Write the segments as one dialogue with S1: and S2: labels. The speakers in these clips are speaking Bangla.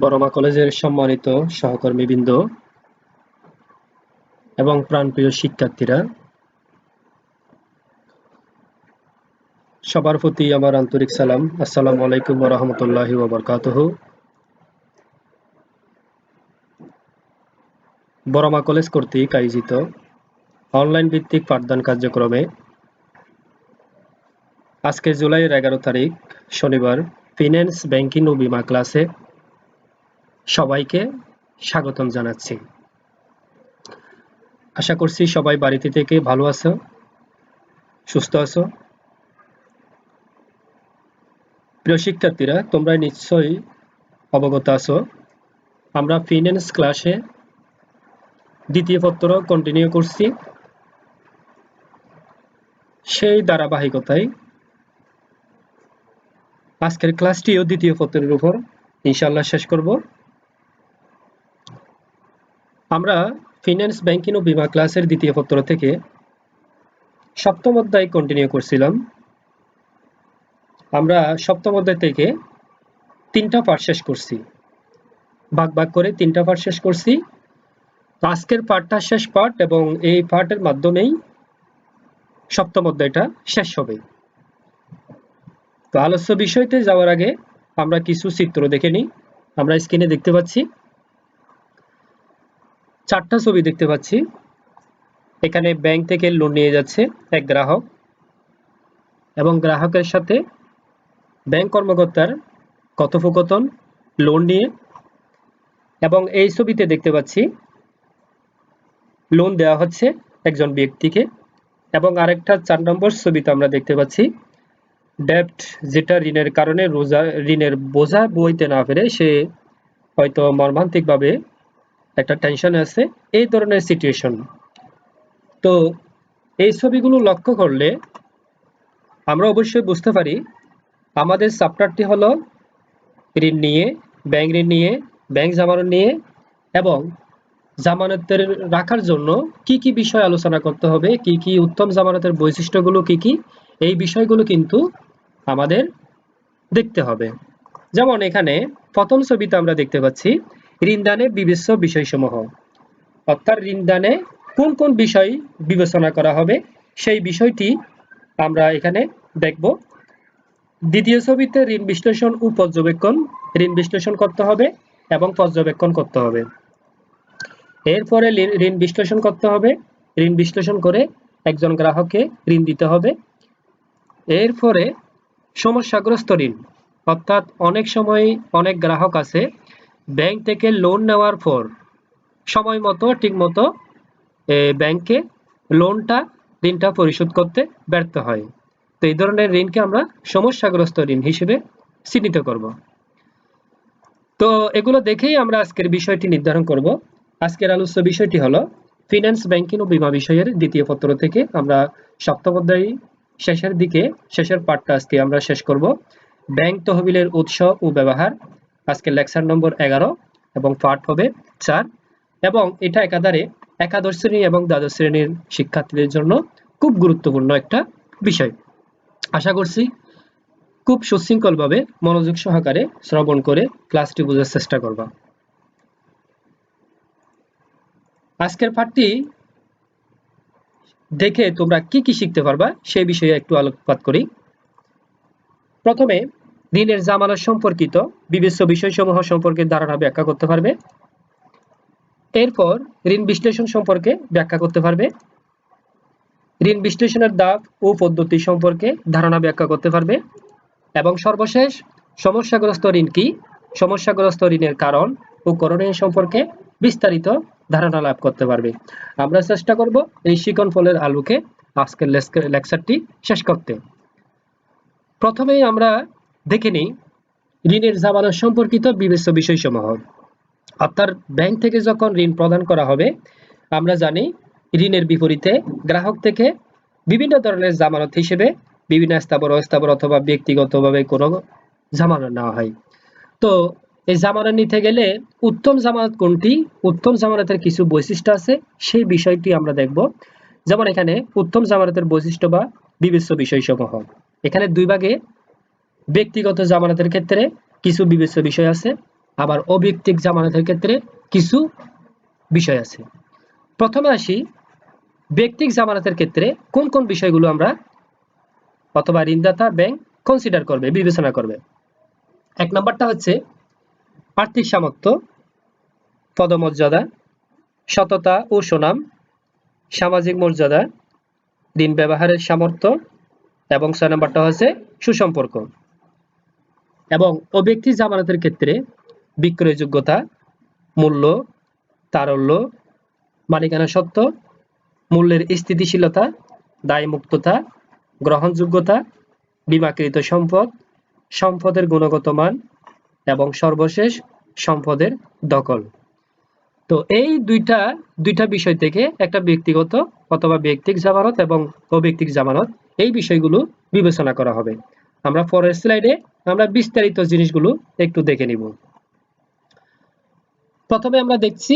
S1: বড়মা কলেজের সম্মানিত সহকর্মীবৃন্দ এবং প্রাণপ্রিয় শিক্ষার্থীরা, সবার প্রতি আমার আন্তরিক সালাম। আসসালামু আলাইকুম ওয়া রাহমাতুল্লাহি ওয়া বারাকাতুহু। বড়মা কলেজ কর্তৃক আয়োজিত অনলাইন ভিত্তিক পাঠদান কার্যক্রমে আজকে জুলাইয়ের 11 তারিখ শনিবার ফিন্যান্স, ব্যাংকিং ও বীমা ক্লাসে সবাইকে স্বাগতম জানাচ্ছি। আশা করছি সবাই বাড়িতে থেকে ভালো আছো, সুস্থ আছো। প্রিয় শিক্ষার্থীরা, তোমরা নিশ্চয়ই অবগত আছো আমরা ফিন্যান্স ক্লাসে দ্বিতীয় পত্র কন্টিনিউ করছি। সেই ধারাবাহিকতায় আজকের ক্লাসটিও দ্বিতীয় পত্রের উপর ইনশাআল্লাহ শেষ করব। আমরা ফিন্যান্স, ব্যাংকিং ও বীমা ক্লাসের দ্বিতীয় পত্র থেকে সপ্তম অধ্যায় কন্টিনিউ করছিলাম। আমরা সপ্তম অধ্যায় থেকে 3টা পার্ট শেষ করছি, ভাগ ভাগ করে 3টা পার্ট শেষ করছি। আজকের পার্টটা শেষ পার্ট এবং এই পার্টের মাধ্যমেই সপ্তম অধ্যায়টা শেষ হবে। তো আলোচ্য বিষয়তে যাওয়ার আগে আমরা কিছু চিত্র দেখে নিই। আমরা স্ক্রিনে দেখতে পাচ্ছি 4টা ছবি দেখতে পাচ্ছি। এখানে ব্যাংক থেকে লোন নিয়ে যাচ্ছে এক গ্রাহক এবং গ্রাহকের সাথে ব্যাংক কর্মকর্তার কথোপকথন লোন নিয়ে। এবং এই ছবিতে দেখতে পাচ্ছি লোন দেওয়া হচ্ছে একজন ব্যক্তিকে। এবং আরেকটা 4 নম্বর ছবিতে আমরা দেখতে পাচ্ছি ডেপ্ট, যেটা ঋণের কারণে ঋণের বোঝা বইতে না পেরে সে হয়তো মর্মান্তিকভাবে একটা টেনশনে আছে, এই ধরনের সিচুয়েশন। তো এই ছবিগুলো লক্ষ্য করলে আমরা অবশ্যই বুঝতে পারি আমাদের চ্যাপ্টারটি হলো ঋণ নিয়ে, ব্যাংক ঋণ নিয়ে, ব্যাংক জামানত নিয়ে এবং জামানতের রাখার জন্য কি কি বিষয় আলোচনা করতে হবে, কি কি উত্তম জামানতের বৈশিষ্ট্যগুলো কি কি, এই বিষয়গুলো কিন্তু আমাদের দেখতে হবে। যেমন এখানে প্রথম ছবিতে আমরা দেখতে পাচ্ছি ঋণদানে বিবেচ্য বিষয়সমূহ, অর্থাৎ ঋণদানে কোন কোন বিষয় বিবেচনা করা হবে সেই বিষয়টি আমরা এখানে দেখব। দ্বিতীয় ছবিতে ঋণ বিশ্লেষণ ও পর্যবেক্ষণ, ঋণ বিশ্লেষণ করতে হবে এবং পর্যবেক্ষণ করতে হবে। এরপরে ঋণ বিশ্লেষণ করতে হবে, ঋণ বিশ্লেষণ করে একজন গ্রাহককে ঋণ দিতে হবে। এরপরে সমস্যাগ্রস্ত ঋণ, অর্থাৎ অনেক সময় অনেক গ্রাহক আছে ব্যাংক থেকে লোন নেওয়ার পর সময় মতো ঠিক মতো ব্যাংকে ঋণটা পরিশোধ করতে ব্যর্থ হয়। তো এই ধরনের ঋণকে আমরা সমস্যাগ্রস্ত ঋণ হিসেবে চিহ্নিত করব। তো এগুলো দেখেই আমরা আজকের বিষয়টি নির্ধারণ করব। আজকের আলোচ্য বিষয়টি হলো ফিন্যান্স, ব্যাংকিং ও বীমা বিষয়ের দ্বিতীয় পত্র থেকে আমরা সপ্তম অধ্যায় শেষের দিকে শেষের পার্টটা আজকে আমরা শেষ করব। ব্যাংক তহবিলের উৎস ও ব্যবহার, আজকে লেকচার নম্বর 11 এবং পার্ট হবে 4। এবং এটা একাধারে একাদশ শ্রেণী এবং দ্বাদশ শ্রেণীর শিক্ষার্থীদের জন্য খুব গুরুত্বপূর্ণ একটা বিষয়। আশা করছি খুব সুশৃঙ্খলভাবে মনোযোগ সহকারে শ্রবণ করে ক্লাসটি বোঝার চেষ্টা করবা। আজকের পাঠটি দেখে তোমরা কি কি শিখতে পারবা সেই বিষয়ে একটু আলোকপাত করি। প্রথমে ঋণের জামানত সম্পর্কিত বিবেচ্য বিষয়সমূহ সম্পর্কে ধারণা ব্যাখ্যা করতে পারবে। এরপর ঋণ বিশ্লেষণ সম্পর্কে ব্যাখ্যা করতে পারবে। ঋণ বিশ্লেষণের ধাপ ও পদ্ধতি সম্পর্কে ধারণা ব্যাখ্যা করতে পারবে। এবং সর্বশেষ সমস্যাগ্রস্ত ঋণ কি, সমস্যাগ্রস্ত ঋণের কারণ ও করণীয় সম্পর্কে বিস্তারিত ধারণা লাভ করতে পারবে। আমরা চেষ্টা করব এই শিকন ফলের আলোকে আজকের লেকচারটি শেষ করতে। প্রথমেই আমরা দেখে নিই ঋণের জামানত সম্পর্কিত বিবেচ্য বিষয়সমূহ। অর্থাৎ ব্যাংক থেকে যখন ঋণ প্রদান করা হবে, আমরা জানি ঋণের বিপরীতে গ্রাহক থেকে বিভিন্ন ধরনের জামানত হিসেবে বিভিন্ন স্থাবর, অস্থাবর অথবা ব্যক্তিগতভাবে কোনো জামানত নেওয়া হয়। তো এই জামানত নিতে গেলে উত্তম জামানত কোনটি, উত্তম জামানতের কিছু বৈশিষ্ট্য আছে, সেই বিষয়টি আমরা দেখব। যেমন এখানে উত্তম জামানতের বৈশিষ্ট্য বা বিবেচ্য বিষয়সমূহ, এখানে দুই ভাগে ব্যক্তিগত জামানতের ক্ষেত্রে কিছু বিবেচ্য বিষয় আছে আবার অব্যক্তিক জামানতের ক্ষেত্রে কিছু বিষয় আছে। প্রথমে আসি ব্যক্তিক জামানতের ক্ষেত্রে কোন কোন বিষয়গুলো আমরা অথবা ঋণদাতা ব্যাংক কনসিডার করবে, বিবেচনা করবে। এক নম্বরটা হচ্ছে আর্থিক সামর্থ্য, পদমর্যাদা, সততা ও সুনাম, সামাজিক মর্যাদা, ঋণ ব্যবহারের সামর্থ্য এবং ৬ নম্বরটা হচ্ছে সুসম্পর্ক। এবং অব্যক্তিক জামানতের ক্ষেত্রে বিক্রয়যোগ্যতা, মূল্য, তারল্য, মালিকানা সত্ত্ব, মূল্যের স্থিতিশীলতা, দায়মুক্ততা, গ্রহণযোগ্যতা, বিমাকৃত সম্পদ, সম্পদের গুণগত মান এবং সর্বশেষ সম্পদের দখল। তো এই দুইটা বিষয় থেকে একটা ব্যক্তিগত অথবা ব্যক্তিক জামানত এবং অব্যক্তিক জামানত এই বিষয়গুলো বিবেচনা করা হবে। আমরা পরের স্লাইডে আমরা বিস্তারিত জিনিসগুলো একটু দেখে নিব। প্রথমে আমরা দেখছি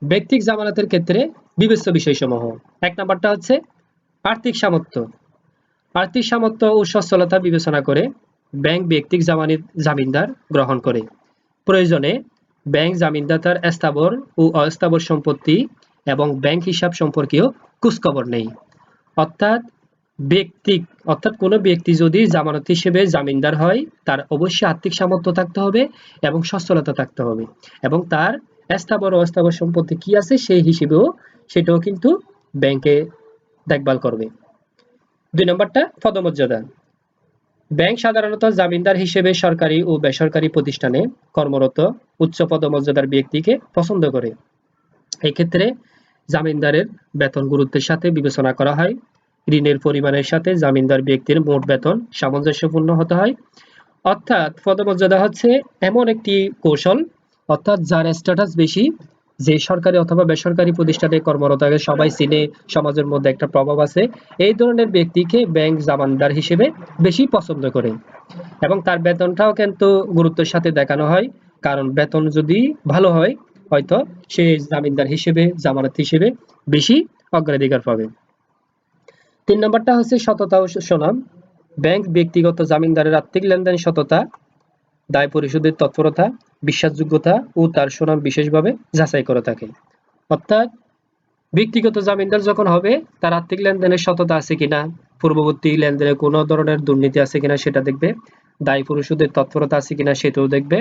S1: ব্যক্তিক জামানতের ক্ষেত্রে বিবেচ্য বিষয়সমূহ। এক নাম্বারটা হচ্ছে আর্থিক সামর্থ্য। আর্থিক সামর্থ্য ও সচ্ছলতা বিবেচনা করে ব্যাংক ব্যক্তিক জামিনদার গ্রহণ করে। প্রয়োজনে ব্যাংক জামিনদাতার স্থাবর ও অস্থাবর সম্পত্তি এবং ব্যাংক হিসাব সম্পর্কেও খোঁজখবর নেই। অর্থাৎ কোনো ব্যক্তি যদি জামানত হিসেবে জামিনদার হয় তার অবশ্যই আর্থিক সামর্থ্য থাকতে হবে এবং সচ্ছলতা থাকতে হবে এবং তার স্থাবর ও অস্থাবর সম্পত্তি কি আছে সেই হিসেবেও সেটাও কিন্তু ব্যাংকে দেখভাল করবে। ২ নম্বরটা পদমর্যাদা। ব্যাংক সাধারণত জামিনদার হিসেবে সরকারি ও বেসরকারি প্রতিষ্ঠানে কর্মরত উচ্চ পদমর্যাদার ব্যক্তিকে পছন্দ করে। এই ক্ষেত্রে জামিনদারের বেতন গুরুত্বের সাথে বিবেচনা করা হয়। ঋণের পরিমাণের সাথে জামিনদার ব্যক্তির মোট বেতন সামঞ্জস্যপূর্ণ হতে হয়। অর্থাৎ পদমর্যাদা হচ্ছে এমন একটি কৌশল, অর্থাৎ যার স্ট্যাটাস বেশি, যে সরকারি অথবা বেসরকারি প্রতিষ্ঠানে কর্মরত সবাই চিনে, সমাজের মধ্যে একটা প্রভাব আছে, এই ধরনের ব্যক্তিকে ব্যাংক জামানদার হিসেবে বেশি পছন্দ করে এবং তার বেতনটাও কিন্তু গুরুত্বের সাথে দেখানো হয়। কারণ বেতন যদি ভালো হয় হয়তো সে জামিনদার হিসেবে জামানত হিসেবে বেশি অগ্রাধিকার পাবে। ৩ নম্বরটা হচ্ছে সততা ও সুনাম। ব্যাংক ব্যক্তিগত জামিনদারের আর্থিক লেনদেন সততা, দায় পরিশোধের তৎপরতা, বিশ্বাসযোগ্যতা ও তার সুনাম বিশেষভাবে যাচাই করে থাকে। অর্থাৎ ব্যক্তিগত জামিনদার যখন হবে তার আর্থিক লেনদেনের সততা আছে কিনা, পূর্ববর্তী লেনদেনে কোনো ধরনের দুর্নীতি আছে কিনা সেটা দেখবে, দায় পরিশোধের তৎপরতা আছে কিনা সেটাও দেখবে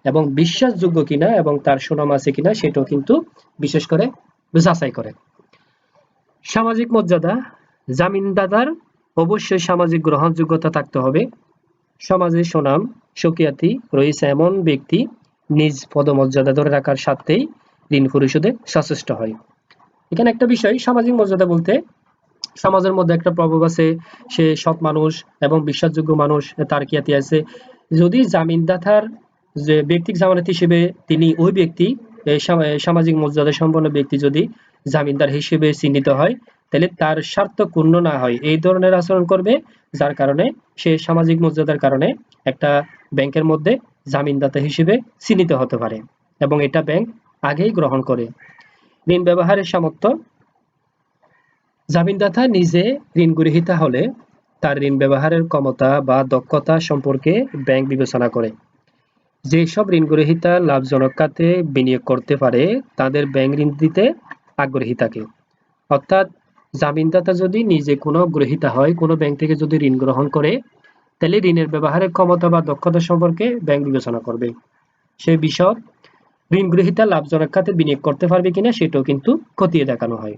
S1: এবং বিশ্বাসযোগ্য কিনা এবং তার সুনাম আছে কিনা সেটাও কিন্তু বিশেষ করে যাচাই করে। সামাজিক মর্যাদা। জামিনদাতার অবশ্যই সামাজিক গ্রহণযোগ্যতা থাকতে হবে। সমাজে সুনাম সুখ্যাতি রয়েছে এমন ব্যক্তি নিজ পদমর্যাদা ধরে রাখার স্বার্থেই ঋণ পরিশোধে সচেষ্ট হয়। এখানে একটা বিষয়, সামাজিক মর্যাদা বলতে সমাজের মধ্যে একটা প্রভাব আছে, সে সৎ মানুষ এবং বিশ্বাসযোগ্য মানুষ, তার খ্যাতি আছে। যদি জামিনদাতার যে ব্যক্তিক জামানত হিসেবে তিনি ওই ব্যক্তি সামাজিক মর্যাদা সম্পন্ন ব্যক্তি যদি জামিনদার হিসেবে চিহ্নিত হয় তাহলে তার স্বার্থ ক্ষুণ্ণ না হয় এই ধরনের আচরণ করবে, যার কারণে সে সামাজিক মর্যাদার কারণে একটা ব্যাংকের মধ্যে জামিনদাতা হিসেবে চিহ্নিত হতে পারে এবং এটা ব্যাংক আগেই গ্রহণ করে। ঋণ ব্যবহারের সামর্থ্য। জামিনদাতা নিজে ঋণ গ্রহীতা হলে তার ঋণ ব্যবহারের ক্ষমতা বা দক্ষতা সম্পর্কে ব্যাংক বিবেচনা করে। যেসব ঋণ গ্রহীতা লাভজনক খাতে বিনিয়োগ করতে পারে তাদের ব্যাংক ঋণ দিতে আগ্রহী থাকে। অর্থাৎ জামিনদাতা যদি নিজে কোনো গ্রহীতা হয়, কোনো ব্যাংক থেকে যদি ঋণ গ্রহণ করে তাহলে ঋণের ব্যবহারের ক্ষমতা বা দক্ষতা সম্পর্কে ব্যাংক বিবেচনা করবে। সে বিষয় ঋণ গ্রহীতা লাভজনক খাতে বিনিয়োগ করতে পারবে কিনা সেটাও কিন্তু খতিয়ে দেখানো হয়।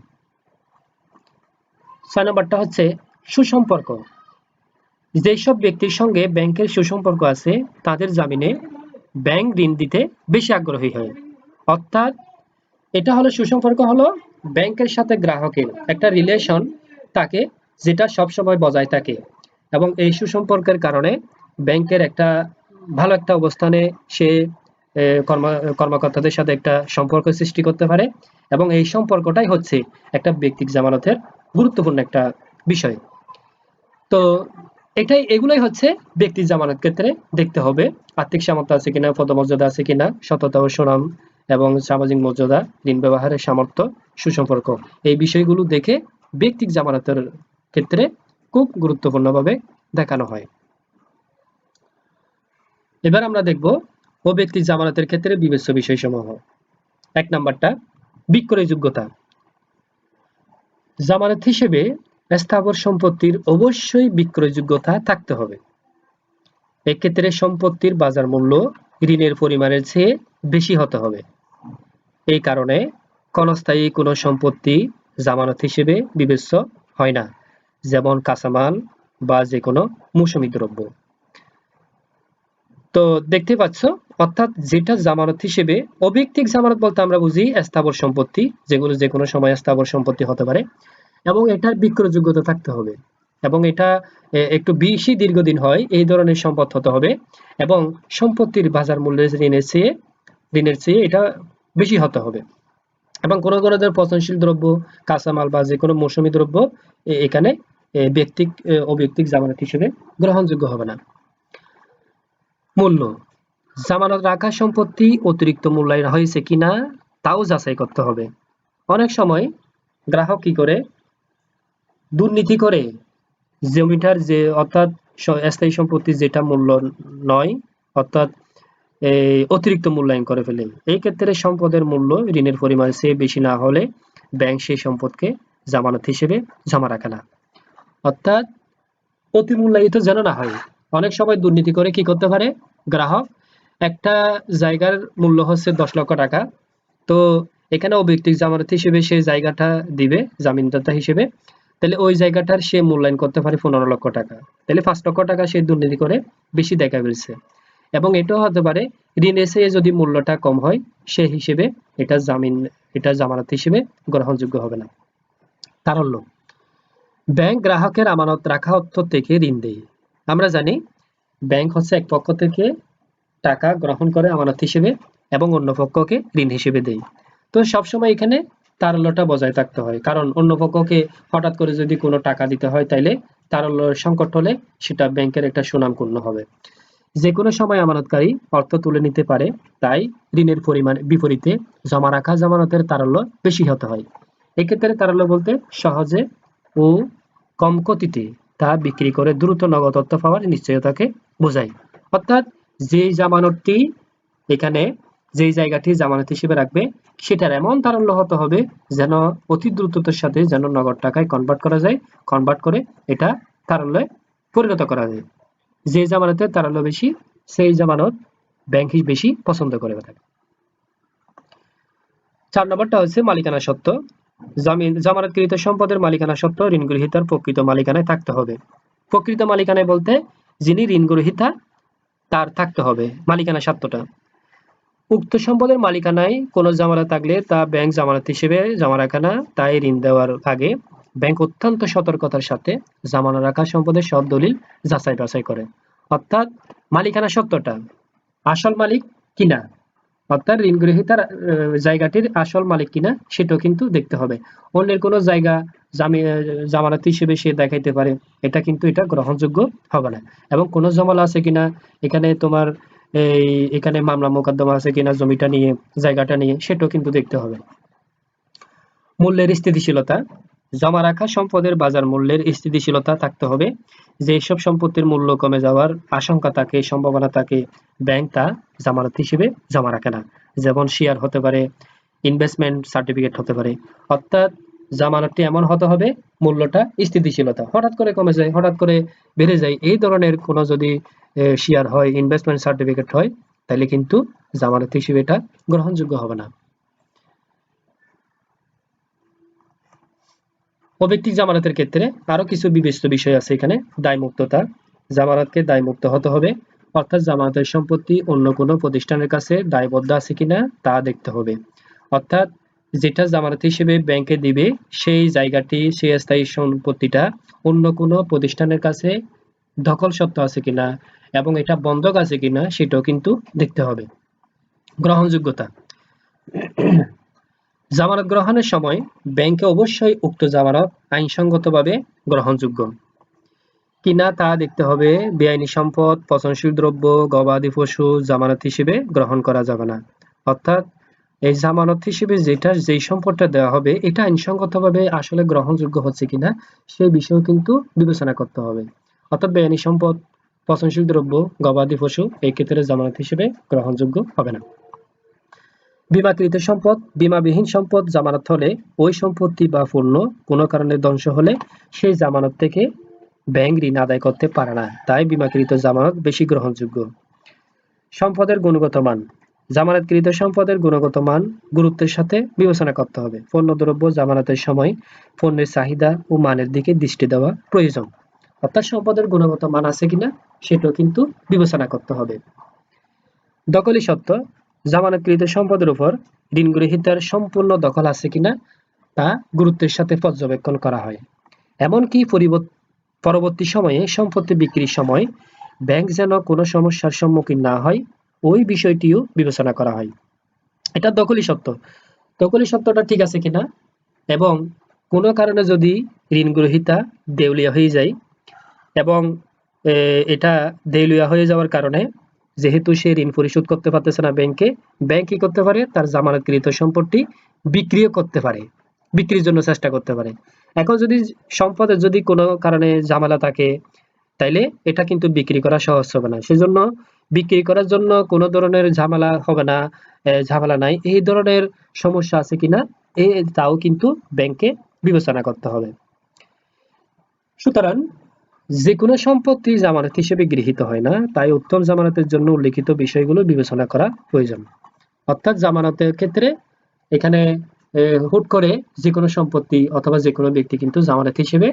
S1: ৬ নম্বরটা হচ্ছে সুসম্পর্ক। যেসব ব্যক্তির সঙ্গে ব্যাংকের সুসম্পর্ক আছে তাদের জামিনে ব্যাংক ঋণ দিতে বেশি আগ্রহী হয়। অর্থাৎ এটা হলো সুসম্পর্ক, হলো ব্যাংকের সাথে গ্রাহকের একটা রিলেশন থাকে যেটা সবসময় বজায় থাকে এবং এই সুসম্পর্কের কারণে ব্যাংকের একটা ভালো একটা অবস্থানে সে কর্মকর্তাদের সাথে একটা সম্পর্ক সৃষ্টি করতে পারে এবং এই সম্পর্কটাই হচ্ছে একটা ব্যক্তিক জামানতের গুরুত্বপূর্ণ একটা বিষয়। তো এগুলাই হচ্ছে ব্যক্তির জামানত ক্ষেত্রে দেখতে হবে, আর্থিক সামর্থ্য আছে কিনা, পদমর্যাদা আছে কিনা, সততা ও সুনাম এবং সামাজিক মর্যাদা, ঋণ ব্যবহারের সামর্থ্য, সুসম্পর্ক, এই বিষয়গুলো দেখে ব্যক্তিক জামানতের ক্ষেত্রে খুব গুরুত্বপূর্ণভাবে দেখানো হয়। এবার আমরা দেখব অব্যক্তিক জামানতের ক্ষেত্রে বিবেচ্য বিষয়সমূহ। 1 নাম্বারটা বিক্রয়যোগ্যতা। জামানত হিসেবে স্থাবর সম্পত্তির অবশ্যই বিক্রয়যোগ্যতা থাকতে হবে। এক্ষেত্রে সম্পত্তির বাজার মূল্য ঋণের পরিমাণের চেয়ে বেশি হতে হবে। এই কারণে ক্ষণস্থায়ী কোনো সম্পত্তি জামানত হিসেবে বিবেচ্য হয় না, যেমন কাঁচামাল বা যে কোনো মৌসুমী দ্রব্য। তো দেখতে পাচ্ছ, অর্থাৎ যেটা জামানত হিসেবে, অব্যক্তিক জামানত বলতে আমরা বুঝি স্থাবর সম্পত্তি, যেগুলো যে কোনো সময় স্থাবর সম্পত্তি হতে পারে, এবং এটার বিক্রয়যোগ্যতা থাকতে হবে, এবং এটা একটু বেশি দীর্ঘদিন হয় এই ধরনের সম্পদ হতে হবে, এবং সম্পত্তির বাজার মূল্যের ঋণের চেয়ে এটা বেশি হতে হবে, এবং কোনো ধরনের পচনশীল দ্রব্য, কাঁচামাল বা যে কোনো মৌসুমী দ্রব্য এখানে অব্যক্তিক জামানত হিসেবে গ্রহণযোগ্য হবে না। মূল্য। জামানত রাখা সম্পত্তি অতিরিক্ত মূল্যায়ন হয়েছে কিনা তাও যাচাই করতে হবে। অনেক সময় গ্রাহক কি করে, দুর্নীতি করে জমিটার যে, অর্থাৎ স্থায়ী সম্পত্তির যেটা মূল্য নয়, অর্থাৎ অতিরিক্ত মূল্যায়ন করে ফেলে। এই ক্ষেত্রে সম্পদের মূল্য ঋণের পরিমাণ চেয়ে বেশি না হলে ব্যাংক সেই সম্পদকে জামানত হিসেবে জমা রাখে না। অর্থাৎ অতি মূল্যায়িত যেন না হয়। অনেক সময় দুর্নীতি করে কি করতে পারে, গ্রাহক একটা জায়গার মূল্য হচ্ছে 10 লক্ষ টাকা, তো এখানে অব্যক্তিক জামানত হিসেবে সেই জায়গাটা দিবে জামিনদাতা হিসেবে, তাহলে ওই জায়গাটার সে মূল্যায়ন করতে পারে 15 লক্ষ টাকা, তাহলে 5 লক্ষ টাকা সে দুর্নীতি করে বেশি দেখা ফেলছে। এবং এটাও হতে পারে ঋণ এসে যদি মূল্যটা কম হয়, সে হিসেবে এটা জামানত হিসেবে গ্রহণযোগ্য হবে না। তারল্য। ব্যাংক গ্রাহকের আমানত রাখা অর্থ থেকে ঋণ দেয়। আমরা জানি ব্যাংক হচ্ছে এক পক্ষ থেকে টাকা গ্রহণ করে আমানত হিসেবে এবং অন্য পক্ষকে ঋণ হিসেবে দেয়। তো সবসময় এখানে তারল্যটা বজায় থাকতে হয়, কারণ অন্য পক্ষকে হঠাৎ করে যদি কোনো টাকা দিতে হয়, তাইলে তারল্য সংকট হলে সেটা ব্যাংকের একটা সুনামপূর্ণ হবে। যে কোনো সময় আমানতকারী অর্থ তুলে নিতে পারে, তাই ঋণের পরিমাণ বিপরীতে জমা রাখা জামানতের তারল্য বেশি হতে হয়। এক্ষেত্রে তারল্য বলতে সহজে ও কম গতিতে তা বিক্রি করে দ্রুত নগদ অর্থ পাওয়ার নিশ্চয়তাকে বোঝায়। অর্থাৎ যে জামানতটি এখানে, যেই জায়গাটি জামানত হিসেবে রাখবে, সেটার এমন তারল্য হতে হবে যেন অতি দ্রুততার সাথে যেন নগদ টাকায় কনভার্ট করা যায়, কনভার্ট করে এটা তারল্যে পরিণত করা যায়। যে জামানতের তারল্য বেশি, সেই জামানত ব্যাংক বেশি পছন্দ করে থাকে। 4 নম্বরটা হচ্ছে মালিকানা সত্ত্ব। জামানতকৃত সম্পদের মালিকানা সত্ত্ব ঋণ গ্রহীতার প্রকৃত মালিকানায় থাকতে হবে। প্রকৃত মালিকানায় বলতে যিনি ঋণ গ্রহীতা তার থাকতে হবে মালিকানা সত্ত্বটা। উক্ত সম্পদের মালিকানায় কোনো জামানত থাকলে তা ব্যাংক জামানত হিসেবে জমা রাখে না, তাই ঋণ দেওয়ার আগে ব্যাংক অত্যন্ত সতর্কতার সাথে জামানত রাখা সম্পদের সব দলিল যাচাই বাছাই করে। অর্থাৎ মালিকানা সত্ত্বটা আসল মালিক কিনা, অর্থাৎ ঋণ গ্রহীতার জায়গাটির আসল মালিক কিনা সেটাও কিন্তু দেখতে হবে। অন্যের কোনো জায়গা জামানত হিসেবে সে দেখাইতে পারে, এটা গ্রহণযোগ্য হবে না। এবং কোনো জমালা আছে কিনা, এখানে তোমার এখানে মামলা মোকদ্দমা আছে কিনা জমিটা নিয়ে, জায়গাটা নিয়ে, সেটাও কিন্তু দেখতে হবে। মূল্যের স্থিতিশীলতা। জমা রাখা সম্পদের বাজার মূল্যের স্থিতিশীলতা থাকতে হবে। যেসব সম্পত্তির মূল্য কমে যাওয়ার আশঙ্কা থাকে, সম্ভাবনা থাকে, ব্যাংক তা জামানত হিসেবে জমা রাখে না। যেমন শেয়ার হতে পারে, ইনভেস্টমেন্ট সার্টিফিকেট হতে পারে। অর্থাৎ জামানতটি এমন হতে হবে মূল্যটা স্থিতিশীলতা, হঠাৎ করে কমে যায়, হঠাৎ করে বেড়ে যায়, এই ধরনের কোনো যদি শেয়ার হয়, ইনভেস্টমেন্ট সার্টিফিকেট হয়, তাহলে কিন্তু জামানত হিসেবে এটা গ্রহণযোগ্য হবে না। অব্যক্তিক জামানতের ক্ষেত্রে আরো কিছু বিবেচ্য বিষয় আছে এখানে। দায়মুক্ততা। জামানতকে দায়মুক্ত হতে হবে, অর্থাৎ জামানতের সম্পত্তি অন্য কোনো প্রতিষ্ঠানের কাছে দায়বদ্ধ আছে কিনা তা দেখতে হবে। অর্থাৎ যেটা জামানত হিসেবে ব্যাংকে দিবে, সেই জায়গাটি, সেই স্থায়ী সম্পত্তিটা অন্য কোনো প্রতিষ্ঠানের কাছে দখল সত্ত্ব আছে কিনা এবং এটা বন্ধক আছে কিনা সেটাও কিন্তু দেখতে হবে। গ্রহণযোগ্যতা। জামানত গ্রহণের সময় ব্যাংকে অবশ্যই উক্ত জামানত আইনসঙ্গতভাবে গ্রহণযোগ্য কিনা তা দেখতে হবে। বেআইনি সম্পদ, পচনশীল দ্রব্য, গবাদি পশু জামানত হিসেবে গ্রহণ করা যাবে না। অর্থাৎ এই জামানত হিসেবে যেই সম্পদটা দেওয়া হবে, এটা আইনসঙ্গতভাবে আসলে গ্রহণযোগ্য হচ্ছে কিনা সেই বিষয়েও কিন্তু বিবেচনা করতে হবে। অর্থাৎ বেআইনি সম্পদ পচনশীল দ্রব্য, গবাদি পশু এই ক্ষেত্রে জামানত হিসেবে গ্রহণযোগ্য হবে না। বিমাকৃত সম্পদ, বিমাবিহীন সম্পদ জামানত হলে ওই সম্পত্তি বা পণ্য কোনো কারণে ধ্বংস হলে সেই জামানত থেকে ব্যাংক ঋণ আদায় করতে পারে না, তাই বিমাকৃত জামানত বেশি গ্রহণযোগ্য। সম্পদের গুণগত মান, জামানতকৃত সম্পদের গুণগত মান গুরুত্বের সাথে বিবেচনা করতে হবে। পণ্যদ্রব্য জামানতের সময় পণ্যের চাহিদা ও মানের দিকে দৃষ্টি দেওয়া প্রয়োজন, অর্থাৎ সম্পদের গুণগত মান আছে কিনা সেটাও কিন্তু বিবেচনা করতে হবে। দখলি সত্ত্ব, জামানতকৃত সম্পদের উপর ঋণ গ্রহীতার সম্পূর্ণ দখল আছে কিনা তা গুরুত্বের সাথে পর্যবেক্ষণ করা হয়। এমনকি পরবর্তী সময়ে সম্পত্তি বিক্রির সময় ব্যাংক যেন কোনো সমস্যার সম্মুখীন না হয় ওই বিষয়টিও বিবেচনা করা হয়। এটা দখলি সত্ত্ব, দখলি সত্ত্বটা ঠিক আছে কিনা এবং কোনো কারণে যদি ঋণ গ্রহীতা দেউলিয়া হয়ে যায় এবং এটা দেউলিয়া হয়ে যাওয়ার কারণে যেহেতু সে ঋণ পরিশোধ করতে পারতেছে না ব্যাংকে, ব্যাংক কি করতে পারে, তার জামানতকৃত সম্পত্তি বিক্রিও করতে পারে, বিক্রির জন্য চেষ্টা করতে পারে। এখন যদি সম্পদের যদি কোনো কারণে ঝামেলা থাকে তাইলে এটা কিন্তু বিক্রি করা সহজ হবে না, সেজন্য বিক্রি করার জন্য কোনো ধরনের ঝামেলা হবে না, ঝামেলা নাই এই ধরনের সমস্যা আছে কিনা তাও কিন্তু ব্যাংকে বিবেচনা করতে হবে। সুতরাং যে কোনো সম্পত্তি জামানত হিসেবে গৃহীত হয় না, তাই উত্তম জামানতের জন্য উল্লেখিত বিষয়গুলো বিবেচনা করা প্রয়োজন। অর্থাৎ জামানতের ক্ষেত্রে এখানে হুট করে যে কোনো সম্পত্তি অথবা যে কোনো ব্যক্তি কিন্তু জামানত হিসেবে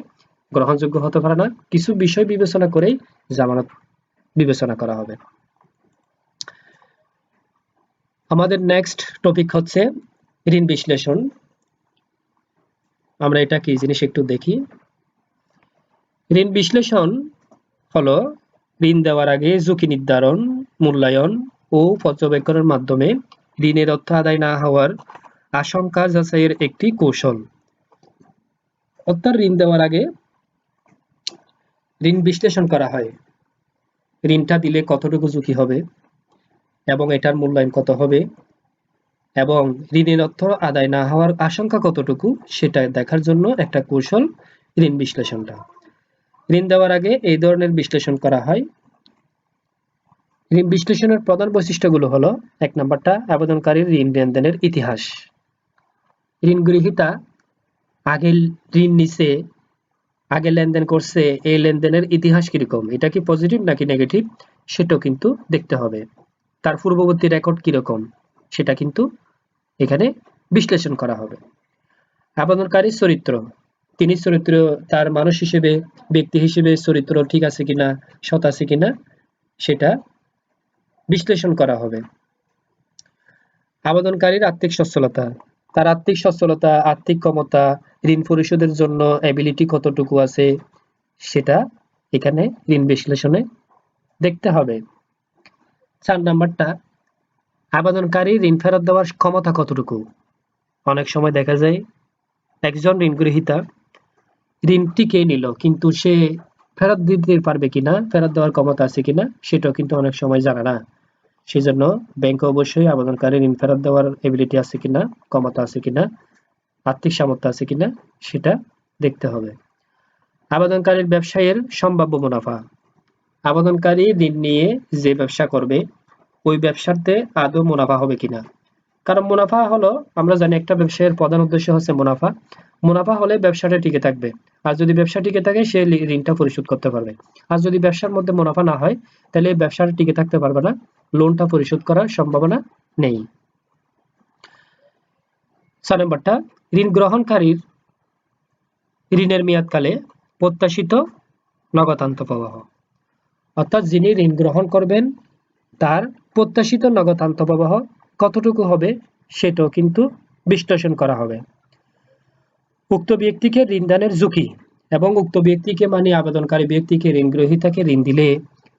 S1: গ্রহণযোগ্য হতে পারে না, কিছু বিষয় বিবেচনা করেই জামানত বিবেচনা করা হবে। আমাদের নেক্সট টপিক হচ্ছে ঋণ বিশ্লেষণ। আমরা এটা কি জিনিস একটু দেখি। ঋণ বিশ্লেষণ হলো ঋণ দেওয়ার আগে ঝুঁকি নির্ধারণ, মূল্যায়ন ও পর্যবেক্ষণের মাধ্যমে ঋণের অর্থ আদায় না হওয়ার আশঙ্কা যাচাইয়ের একটি কৌশল। অর্থাৎ ঋণ দেওয়ার আগে ঋণ বিশ্লেষণ করা হয়, ঋণটা দিলে কতটুকু ঝুঁকি হবে এবং এটার মূল্যায়ন কত হবে এবং ঋণের অর্থ আদায় না হওয়ার আশঙ্কা কতটুকু সেটা দেখার জন্য একটা কৌশল ঋণ বিশ্লেষণটা। ঋণ দেওয়ার আগে এই ধরনের বিশ্লেষণ করা হয়। ঋণ বিশ্লেষণের প্রধান বৈশিষ্ট্যগুলো হলো, এক নাম্বারটা আবেদনকারীর ঋণ লেনদেনের ইতিহাস, ঋণ গ্রহীতা আগে ঋণ নিছে, আগে লেনদেন করছে, এই লেনদেনের ইতিহাস কিরকম, এটা কি পজিটিভ নাকি নেগেটিভ সেটাও কিন্তু দেখতে হবে। তার পূর্ববর্তী রেকর্ড কিরকম সেটা কিন্তু এখানে বিশ্লেষণ করা হবে। আবেদনকারীর চরিত্র, তিনি চরিত্র তার মানুষ হিসেবে ব্যক্তি হিসেবে চরিত্র ঠিক আছে কিনা, সৎ আছে কিনা সেটা বিশ্লেষণ করা হবে। আবেদনকারীর আর্থিক সচ্ছলতা, তার আর্থিক সচ্ছলতা, আর্থিক ক্ষমতা, ঋণ পরিশোধের জন্য এবিলিটি কতটুকু আছে সেটা এখানে ঋণ বিশ্লেষণে দেখতে হবে। 4 নাম্বারটা আবেদনকারী ঋণ ফেরত দেওয়ার ক্ষমতা কতটুকু। অনেক সময় দেখা যায় একজন ঋণ গ্রহীতা ঋণ টিকে নিল কিন্তু সে ফেরত দিতে পারবে কিনা, ফেরত দেওয়ার ক্ষমতা আছে কিনা সেটাও কিন্তু অনেক সময় জানা না। সেজন্য ব্যাংক অবশ্যই আবেদনকারী ঋণ ফেরত দেওয়ার এবিলিটি আছে কিনা, ক্ষমতা আছে কিনা, আর্থিক সামর্থ্য আছে কিনা সেটা দেখতে হবে। আবেদনকারীর ব্যবসায়ের সম্ভাব্য মুনাফা, আবেদনকারী ঋণ নিয়ে যে ব্যবসা করবে ওই ব্যবসাতে আদৌ মুনাফা হবে কিনা। কারণ মুনাফা হলো, আমরা জানি একটা ব্যবসায়ের প্রধান উদ্দেশ্য হচ্ছে মুনাফা, মুনাফা হলে ব্যবসাটা টিকে থাকবে, আর যদি ব্যবসা টিকে থাকে সে ঋণটা পরিশোধ করতে পারবে। আর যদি ব্যবসার মধ্যে মুনাফা না হয় তাহলে ব্যবসাটা টিকে থাকতে পারবে না, লোনটা পরিশোধ করার সম্ভাবনা নেই। 4 নম্বরটা ঋণ গ্রহণকারীর ঋণের মেয়াদকালে প্রত্যাশিত নগদান্ত প্রবাহ, অর্থাৎ যিনি ঋণ গ্রহণ করবেন তার প্রত্যাশিত নগদান্ত প্রবাহ কতটুকু হবে সেটাও কিন্তু বিশ্লেষণ করা হবে। উক্ত ব্যক্তিকে ঋণদানের ঝুঁকি এবং উক্ত ব্যক্তিকে মানে আবেদনকারী ব্যক্তিকে ঋণ গ্রহীতাকে ঋণ দিলে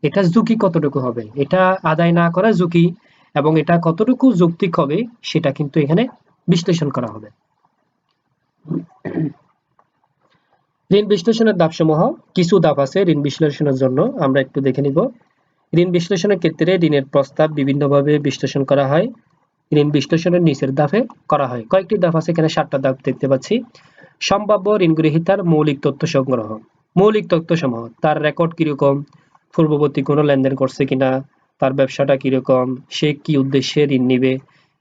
S1: এটা ঝুঁকি কতটুকু হবে, এটা আদায় না করার ঝুঁকি এবং এটা কতটুকু যৌক্তিক হবে সেটা কিন্তু এখানে বিশ্লেষণ করা হবে। ঋণ বিশ্লেষণের ধাপসমূহ, কিছু ধাপ আছে ঋণ বিশ্লেষণের জন্য, আমরা একটু দেখে নিব। ঋণ বিশ্লেষণের ক্ষেত্রে ঋণের প্রস্তাব বিভিন্নভাবে বিশ্লেষণ করা হয়। ঋণ বিশ্লেষণের নিচের ধাপে করা হয়, কয়েকটি ধাপ আছে এখানে 7টা ধাপ দেখতে পাচ্ছি। সম্ভাব্য ঋণ গ্রহীতার মৌলিক তথ্য সংগ্রহ, মৌলিক তথ্য সমূহ, তার রেকর্ড কিরকম, পূর্ববর্তী কোনো লেনদেন করছে কিনা, তার ব্যবসাটা কিরকম, সে কি উদ্দেশ্যে ঋণ নিবে,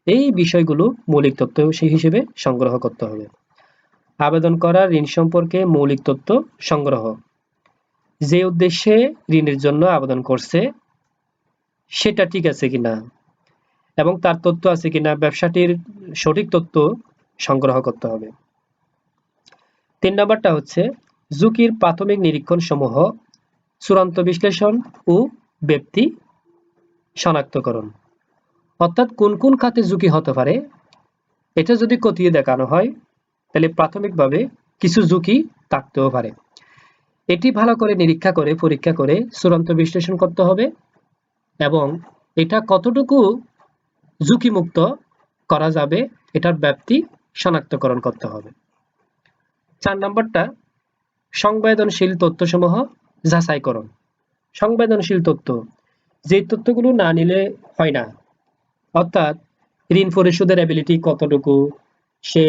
S1: এই বিষয়গুলো মৌলিক তথ্য হিসেবে সংগ্রহ করতে হবে। আবেদন করা ঋণ সম্পর্কে মৌলিক তথ্য সংগ্রহ, যে উদ্দেশ্যে ঋণের জন্য আবেদন করছে সেটা ঠিক আছে কিনা এবং তার তথ্য আছে কিনা, ব্যবসাটির সঠিক তথ্য সংগ্রহ করতে হবে। 3 নম্বরটা হচ্ছে ঝুঁকির প্রাথমিক নিরীক্ষণ সমূহ, চূড়ান্ত বিশ্লেষণ ও ব্যক্তি শনাক্তকরণ। অর্থাৎ কোন কোন খাতে ঝুঁকি হতে পারে এটা যদি খতিয়ে দেখানো হয় তাহলে প্রাথমিকভাবে কিছু ঝুঁকি থাকতেও পারে। এটি ভালো করে নিরীক্ষা করে পরীক্ষা করে চূড়ান্ত বিশ্লেষণ করতে হবে এবং এটা কতটুকু ঝুঁকিমুক্ত করা যাবে এটার ব্যাপ্তি শনাক্তকরণ করতে হবে। 4 নম্বরটা সংবেদনশীল তথ্যসমূহ যাচাইকরণ। সংবেদনশীল তথ্য, যে তথ্যগুলো না নিলে হয় না, অর্থাৎ ঋণ পরিশোধের এবিলিটি কতটুকু, সে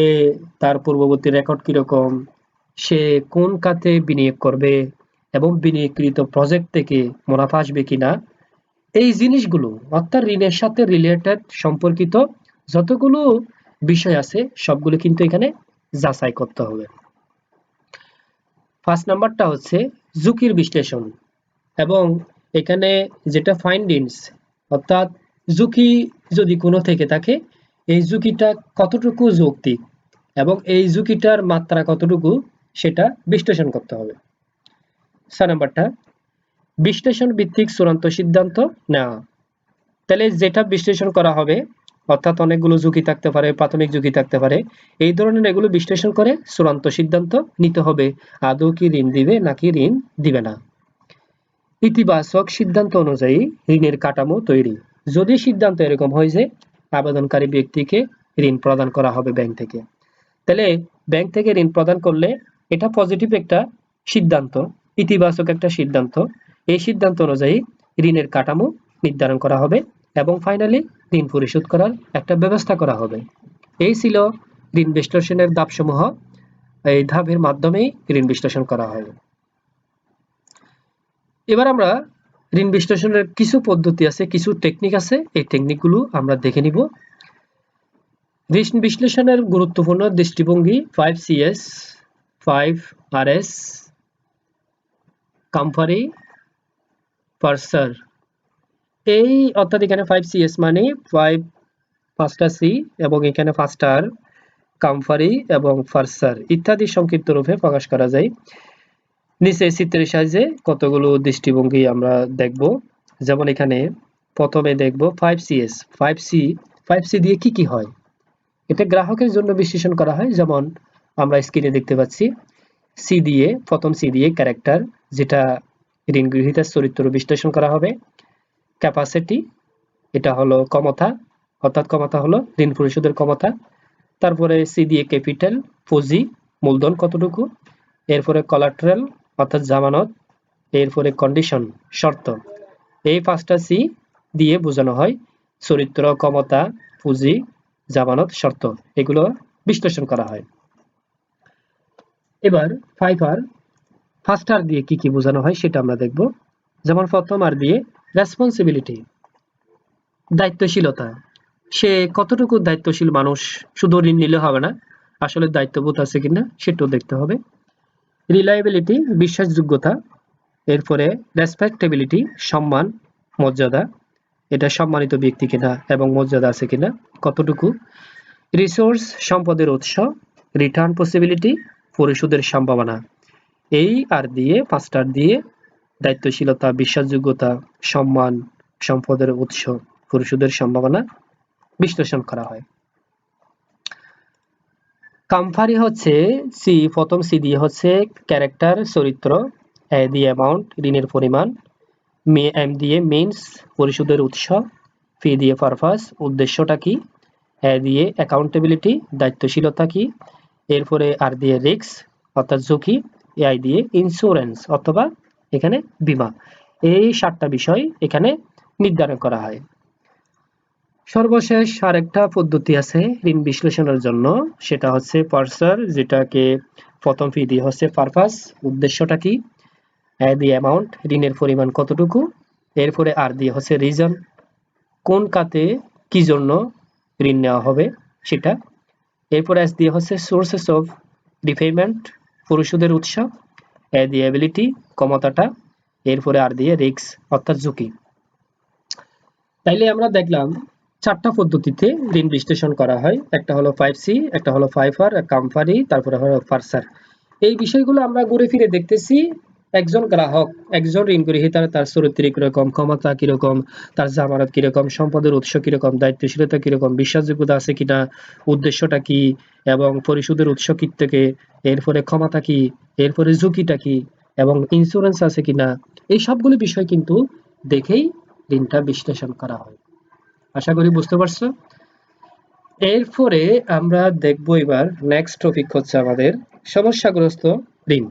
S1: তার পূর্ববর্তী রেকর্ড কিরকম, সে কোন খাতে বিনিয়োগ করবে এবং বিনিয়োগকৃত প্রজেক্ট থেকে মুনাফা আসবে কিনা, এই জিনিসগুলো অর্থাৎ ঋণের সাথে রিলেটেড সম্পর্কিত যতগুলো বিষয় আছে সবগুলো কিন্তু এখানে যাচাই করতে হবে। 5 নাম্বারটা হচ্ছে ঝুঁকির বিশ্লেষণ এবং এখানে যেটা ফাইন্ডিংস, অর্থাৎ ঝুঁকি যদি কোনো থেকে থাকে এই ঝুঁকিটা কতটুকু যৌক্তিক এবং এই ঝুঁকিটার মাত্রা কতটুকু সেটা বিশ্লেষণ করতে হবে। 6 নাম্বারটা বিশ্লেষণ ভিত্তিক চূড়ান্ত সিদ্ধান্ত নেওয়া। তাহলে যেটা বিশ্লেষণ করা হবে অর্থাৎ অনেকগুলো ঝুঁকি থাকতে পারে, প্রাথমিক ঝুঁকি থাকতে পারে, এই ধরনের এগুলো বিশ্লেষণ করে চূড়ান্ত সিদ্ধান্ত নিতে হবে আদৌ কি ঋণ দিবে নাকি ঋণ দিবে না। ইতিবাচক সিদ্ধান্ত অনুযায়ী ঋণের কাঠামো তৈরি। যদি সিদ্ধান্ত এরকম হয় যে আবেদনকারী ব্যক্তিকে ঋণ প্রদান করা হবে ব্যাংক থেকে, তাহলে ব্যাংক থেকে ঋণ প্রদান করলে এটা পজিটিভ একটা সিদ্ধান্ত, ইতিবাচক একটা সিদ্ধান্ত। এই সিদ্ধান্ত অনুযায়ী ঋণের কাঠামো নির্ধারণ করা হবে এবং ফাইনালি ঋণ পরিশোধ করার একটা ব্যবস্থা করা হবে। এই ছিল ঋণ বিশ্লেষণের ধাপসমূহ। এই ধাপের মাধ্যমেই ঋণ বিশ্লেষণ করা হয়। এবার আমরা ঋণ বিশ্লেষণের কিছু পদ্ধতি আছে, কিছু টেকনিক আছে, এই টেকনিকগুলো আমরা দেখে নিব। ঋণ বিশ্লেষণের গুরুত্বপূর্ণ দৃষ্টিভঙ্গি 5CS, 5RS, কাম্পারি, পার্সার। এই অর্থাৎ এখানে 5CS মানে 5টা সি এবং এখানে 5টা আর, কাম্পারি এবং পার্সার ইত্যাদি সংক্ষিপ্ত রূপে প্রকাশ করা যায়। নিচে চিত্রের সাহায্যে কতগুলো দৃষ্টিভঙ্গি আমরা দেখব। যেমন এখানে প্রথমে দেখব 5CS। 5C দিয়ে কি কি হয়, এটা গ্রাহকের জন্য বিশ্লেষণ করা হয়। যেমন আমরা স্ক্রিনে দেখতে পাচ্ছি সি দিয়ে, প্রথম সি দিয়ে ক্যারেক্টার, যেটা ঋণ গ্রহীতার চরিত্র বিশ্লেষণ করা হবে। ক্যাপাসিটি, এটা হলো ক্ষমতা, অর্থাৎ ক্ষমতা হলো ঋণ পরিশোধের ক্ষমতা। তারপরে সি দিয়ে ক্যাপিটাল, পুঁজি, মূলধন কতটুকু। এরপরে কোলাটেরাল অর্থাৎ জামানত। এরপরে কন্ডিশন, শর্ত। এই 5টা সি দিয়ে বোঝানো হয় চরিত্র, ক্ষমতা, পুঁজি, জামানত, শর্ত, এগুলো বিশ্লেষণ করা হয়। এবার 5R, ফার্স্ট আর দিয়ে কি কি বোঝানো হয় সেটা আমরা দেখব। যেমন প্রথম আর দিয়ে রেসপন্সিবিলিটি, দায়িত্বশীলতা, সে কতটুকু দায়িত্বশীল মানুষ, শুধু ঋণ নিলে হবে না, আসলে দায়িত্ববোধ আছে কিনা সেটাও দেখতে হবে। রিলায়েবিলিটি, বিশ্বাসযোগ্যতা। এরপরে রেসপেক্টেবিলিটি, সম্মান, মর্যাদা, এটা সম্মানিত ব্যক্তি কিনা এবং মর্যাদা আছে কিনা কতটুকু। রিসোর্স, সম্পদের উৎস। রিটার্ন পসিবিলিটি, পরিশোধের সম্ভাবনা। এই আর দিয়ে 5টার দিয়ে দায়িত্বশীলতা, বিশ্বাসযোগ্যতা, সম্মান, সম্পদের উৎস, পরিশোধের সম্ভাবনা বিশ্লেষণ করা হয়। কাম্পারি হচ্ছে সি, প্রথম সি দিয়ে হচ্ছে ক্যারেক্টার, চরিত্র। এ দিয়ে অ্যামাউন্ট, ঋণের পরিমাণ। এম দিয়ে মিনস, পরিশোধের উৎস। পি দিয়ে পারপাস, উদ্দেশ্যটা কি। এ দিয়ে অ্যাকাউন্টেবিলিটি, দায়িত্বশীলতা কি। এরপরে আর দিয়ে রিস্ক অর্থাৎ ঝুঁকি। এআই দিয়ে ইন্স্যুরেন্স অথবা এখানে বীমা। এই 7টা বিষয় এখানে নির্ধারণ করা হয়। সর্বশেষ আরেকটা পদ্ধতি আছে ঋণ বিশ্লেষণের জন্য, সেটা হচ্ছে পার্সার, যেটাকে প্রথম পি দিয়ে হচ্ছে পারপাস, উদ্দেশ্যটা কি। দি অ্যামাউন্ট ঋণের পরিমাণ কতটুকু, এরপরে আর দিয়ে হচ্ছে রিজন কোন খাতে কি জন্য ঋণ নেওয়া হবে সেটা, এরপরে এস দিয়ে হচ্ছে সোর্সেস অফ রিপেমেন্ট পরিশোধের উৎস, এ দিয়ে এবিলিটি ক্ষমতাটা, এরপরে আর দিয়ে রিস্ক অর্থাৎ ঝুঁকি। তাইলে আমরা দেখলাম চারটা পদ্ধতিতে ঋণ বিশ্লেষণ করা হয়, একটা হলো 5C, একটা হলো 5R কোম্পানি, তারপরে হলো পার্সার। এই বিষয়গুলো আমরা ঘুরে ফিরে দেখতেছি একজন গ্রাহক, একজন ঋণ গ্রহীতার তার চরিত্র কিরকম, ক্ষমতা কিরকম, তার জামানত কিরকম, সম্পদের উৎস কিরকম, দায়িত্বশীলতা কিরকম, বিশ্বাসযোগ্যতা আছে কিনা, উদ্দেশ্যটা কি, এবং পরিশোধের উৎস কি থেকে, এরপরে ক্ষমতা কি, এরপরে ঝুঁকিটা কি, এবং ইন্স্যুরেন্স আছে কিনা, এই সবগুলো বিষয় কিন্তু দেখেই ঋণটা বিশ্লেষণ করা হয়। আশা করি বুঝতে পারছো। এরপরে আমরা দেখব এবার নেক্সট টপিক হচ্ছে আমাদের সমস্যাগ্রস্ত ঋণ।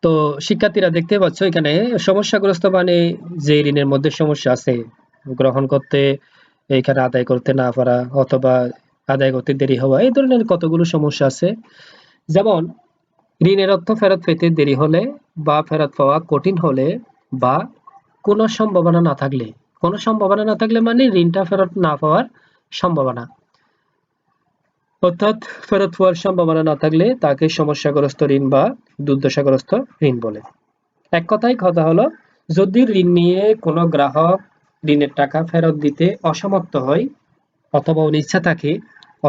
S1: তো শিক্ষার্থীরা দেখতে পাচ্ছ এখানে সমস্যাগ্রস্ত মানে যে ঋণের মধ্যে সমস্যা আছে, গ্রহণ করতে, এখানে আদায় করতে না পারা অথবা আদায় করতে দেরি হওয়া, এই ধরনের কতগুলো সমস্যা আছে। যেমন ঋণের অর্থ ফেরত পেতে দেরি হলে বা ফেরত পাওয়া কঠিন হলে বা কোনো সম্ভাবনা না থাকলে। কোনো সম্ভাবনা না থাকলে মানে ঋণটা ফেরত না পাওয়ার সম্ভাবনা, অর্থাৎ ফেরত পাওয়ার সম্ভাবনা না থাকলে তাকে সমস্যাগ্রস্ত ঋণ বা দুর্দশাগ্রস্ত ঋণ বলে। এক কথায় কথা হলো, যদি ঋণ নিয়ে কোনো গ্রাহক ঋণের টাকা ফেরত দিতে অসমর্থ হয় অথবা অনিচ্ছা থাকে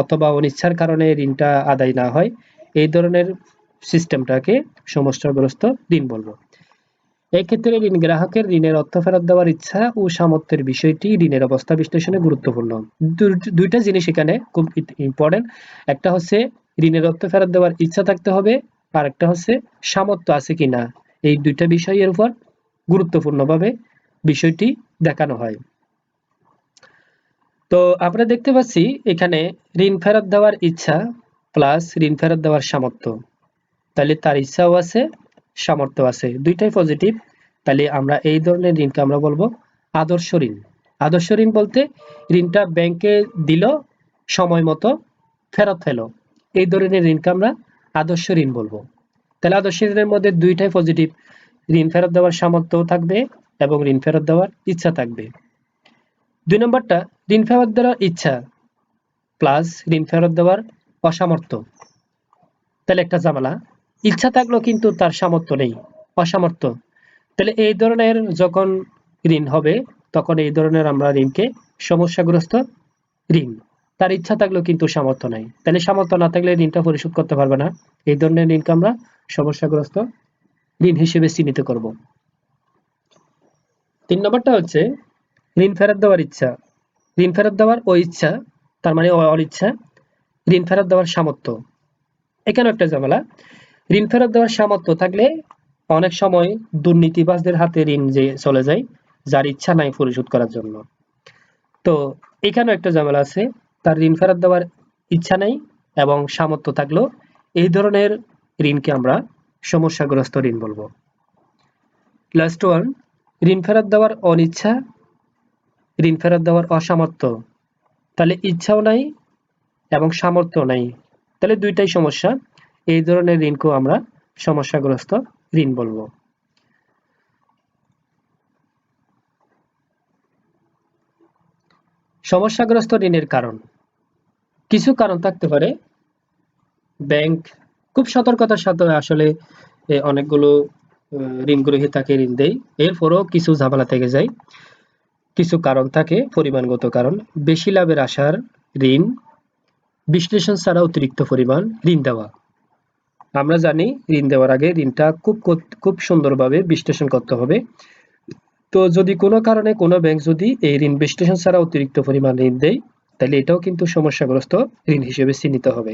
S1: অথবা অনিচ্ছার কারণে ঋণটা আদায় না হয়, এই ধরনের সিস্টেমটাকে সমস্যাগ্রস্ত ঋণ বলবো। এই ক্ষেত্রে ঋণ গ্রাহকের ঋণের অর্থ ফেরত দেওয়ার ইচ্ছা ও সামর্থ্যের বিষয়টি ঋণের অবস্থা বিশ্লেষণে গুরুত্বপূর্ণ। দুইটা জিনিস এখানে খুব ইম্পর্টেন্ট, একটা হচ্ছে ঋণের অর্থ ফেরত দেওয়ার ইচ্ছা থাকতে হবে, আর একটা হচ্ছে সামর্থ্য আছে কিনা। এই দুইটা বিষয়ের উপর গুরুত্বপূর্ণভাবে বিষয়টি দেখানো হয়। তো আমরা দেখতে পাচ্ছি এখানে ঋণ ফেরত দেওয়ার ইচ্ছা প্লাস ঋণ ফেরত দেওয়ার সামর্থ্য, তাহলে তার ইচ্ছাও আছে সামর্থ্য আছে, দুইটাই পজিটিভ। তাহলে আমরা এই ধরনের ঋণকে আমরা বলবো আদর্শ ঋণ। আদর্শ ঋণ বলতে ঋণটা ব্যাংকে দিল, সময় মতো ফেরত পেলো, এই ধরনের ঋণকে আমরা আদর্শ ঋণ বলবো। তাহলে আদর্শ ঋণের মধ্যে দুইটাই পজিটিভ, ঋণ ফেরত দেওয়ার সামর্থ্য থাকবে এবং ঋণ ফেরত দেওয়ার ইচ্ছা থাকবে। দুই নম্বরটা ঋণ ফেরত দেওয়ার ইচ্ছা প্লাস ঋণ ফেরত দেওয়ার অসামর্থ্য, তাহলে একটা ঝামেলা, ইচ্ছা থাকলেও কিন্তু তার সামর্থ্য নেই, অসামর্থ্য। তাহলে এই ধরনের যখন ঋণ হবে তখন এই ধরনের আমরা ঋণকে সমস্যাগ্রস্ত ঋণ, তার ইচ্ছা থাকলেও কিন্তু সামর্থ্য নাই, তাহলে সামর্থ্য না থাকলে ঋণটা পরিশোধ করতে পারবে না, এই ধরনের ঋণকে আমরা সমস্যাগ্রস্ত ঋণ হিসেবে চিহ্নিত করব। 3 নম্বরটা হচ্ছে ঋণ ফেরত দেওয়ার ইচ্ছা, ঋণ ফেরত দেওয়ার ইচ্ছা তার মানে অনিচ্ছা, ঋণ ফেরত দেওয়ার সামর্থ্য, এখানে একটা ঝামেলা, ঋণ ফেরত দেওয়ার সামর্থ্য থাকলে অনেক সময় দুর্নীতিবাজদের হাতে ঋণ যে চলে যায় যার ইচ্ছা নাই পরিশোধ করার জন্য। তো এখানে একটা ঝামেলা আছে, তার ঋণ ফেরত দেওয়ার ইচ্ছা নেই এবং সামর্থ্য থাকলেও এই ধরনের ঋণকে আমরা সমস্যাগ্রস্ত ঋণ বলবো। লাস্ট ওয়ান, ঋণ ফেরত দেওয়ার অনিচ্ছা, ঋণ ফেরত দেওয়ার অসামর্থ্য, তাহলে ইচ্ছাও নাই এবং সামর্থ্য নাই, তাহলে দুইটাই সমস্যা, এই ধরনের ঋণকেও আমরা সমস্যাগ্রস্ত ঋণ বলবো। সমস্যাগ্রস্ত ঋণের কারণ, কিছু কারণ থাকতে পারে, ব্যাংক খুব সতর্কতার সাথে আসলে অনেকগুলো ঋণ গ্রহীতাকে ঋণ দেয়, এরপরও কিছু ঝামেলা থেকে যায়, কিছু কারণ থাকে, পরিমাণগত কারণ, বেশি লাভের আশার ঋণ, বিশ্লেষণ ছাড়া অতিরিক্ত পরিমাণ ঋণ দেওয়া। আমরা জানি ঋণ দেওয়ার আগে ঋণটা খুব সুন্দরভাবে বিশ্লেষণ করতে হবে। তো যদি কোনো কারণে কোনো ব্যাংক যদি এই ঋণ বিশ্লেষণ ছাড়া অতিরিক্ত পরিমাণ ঋণ দেয় তাহলে এটাও কিন্তু সমস্যাগ্রস্ত ঋণ হিসেবে চিহ্নিত হবে।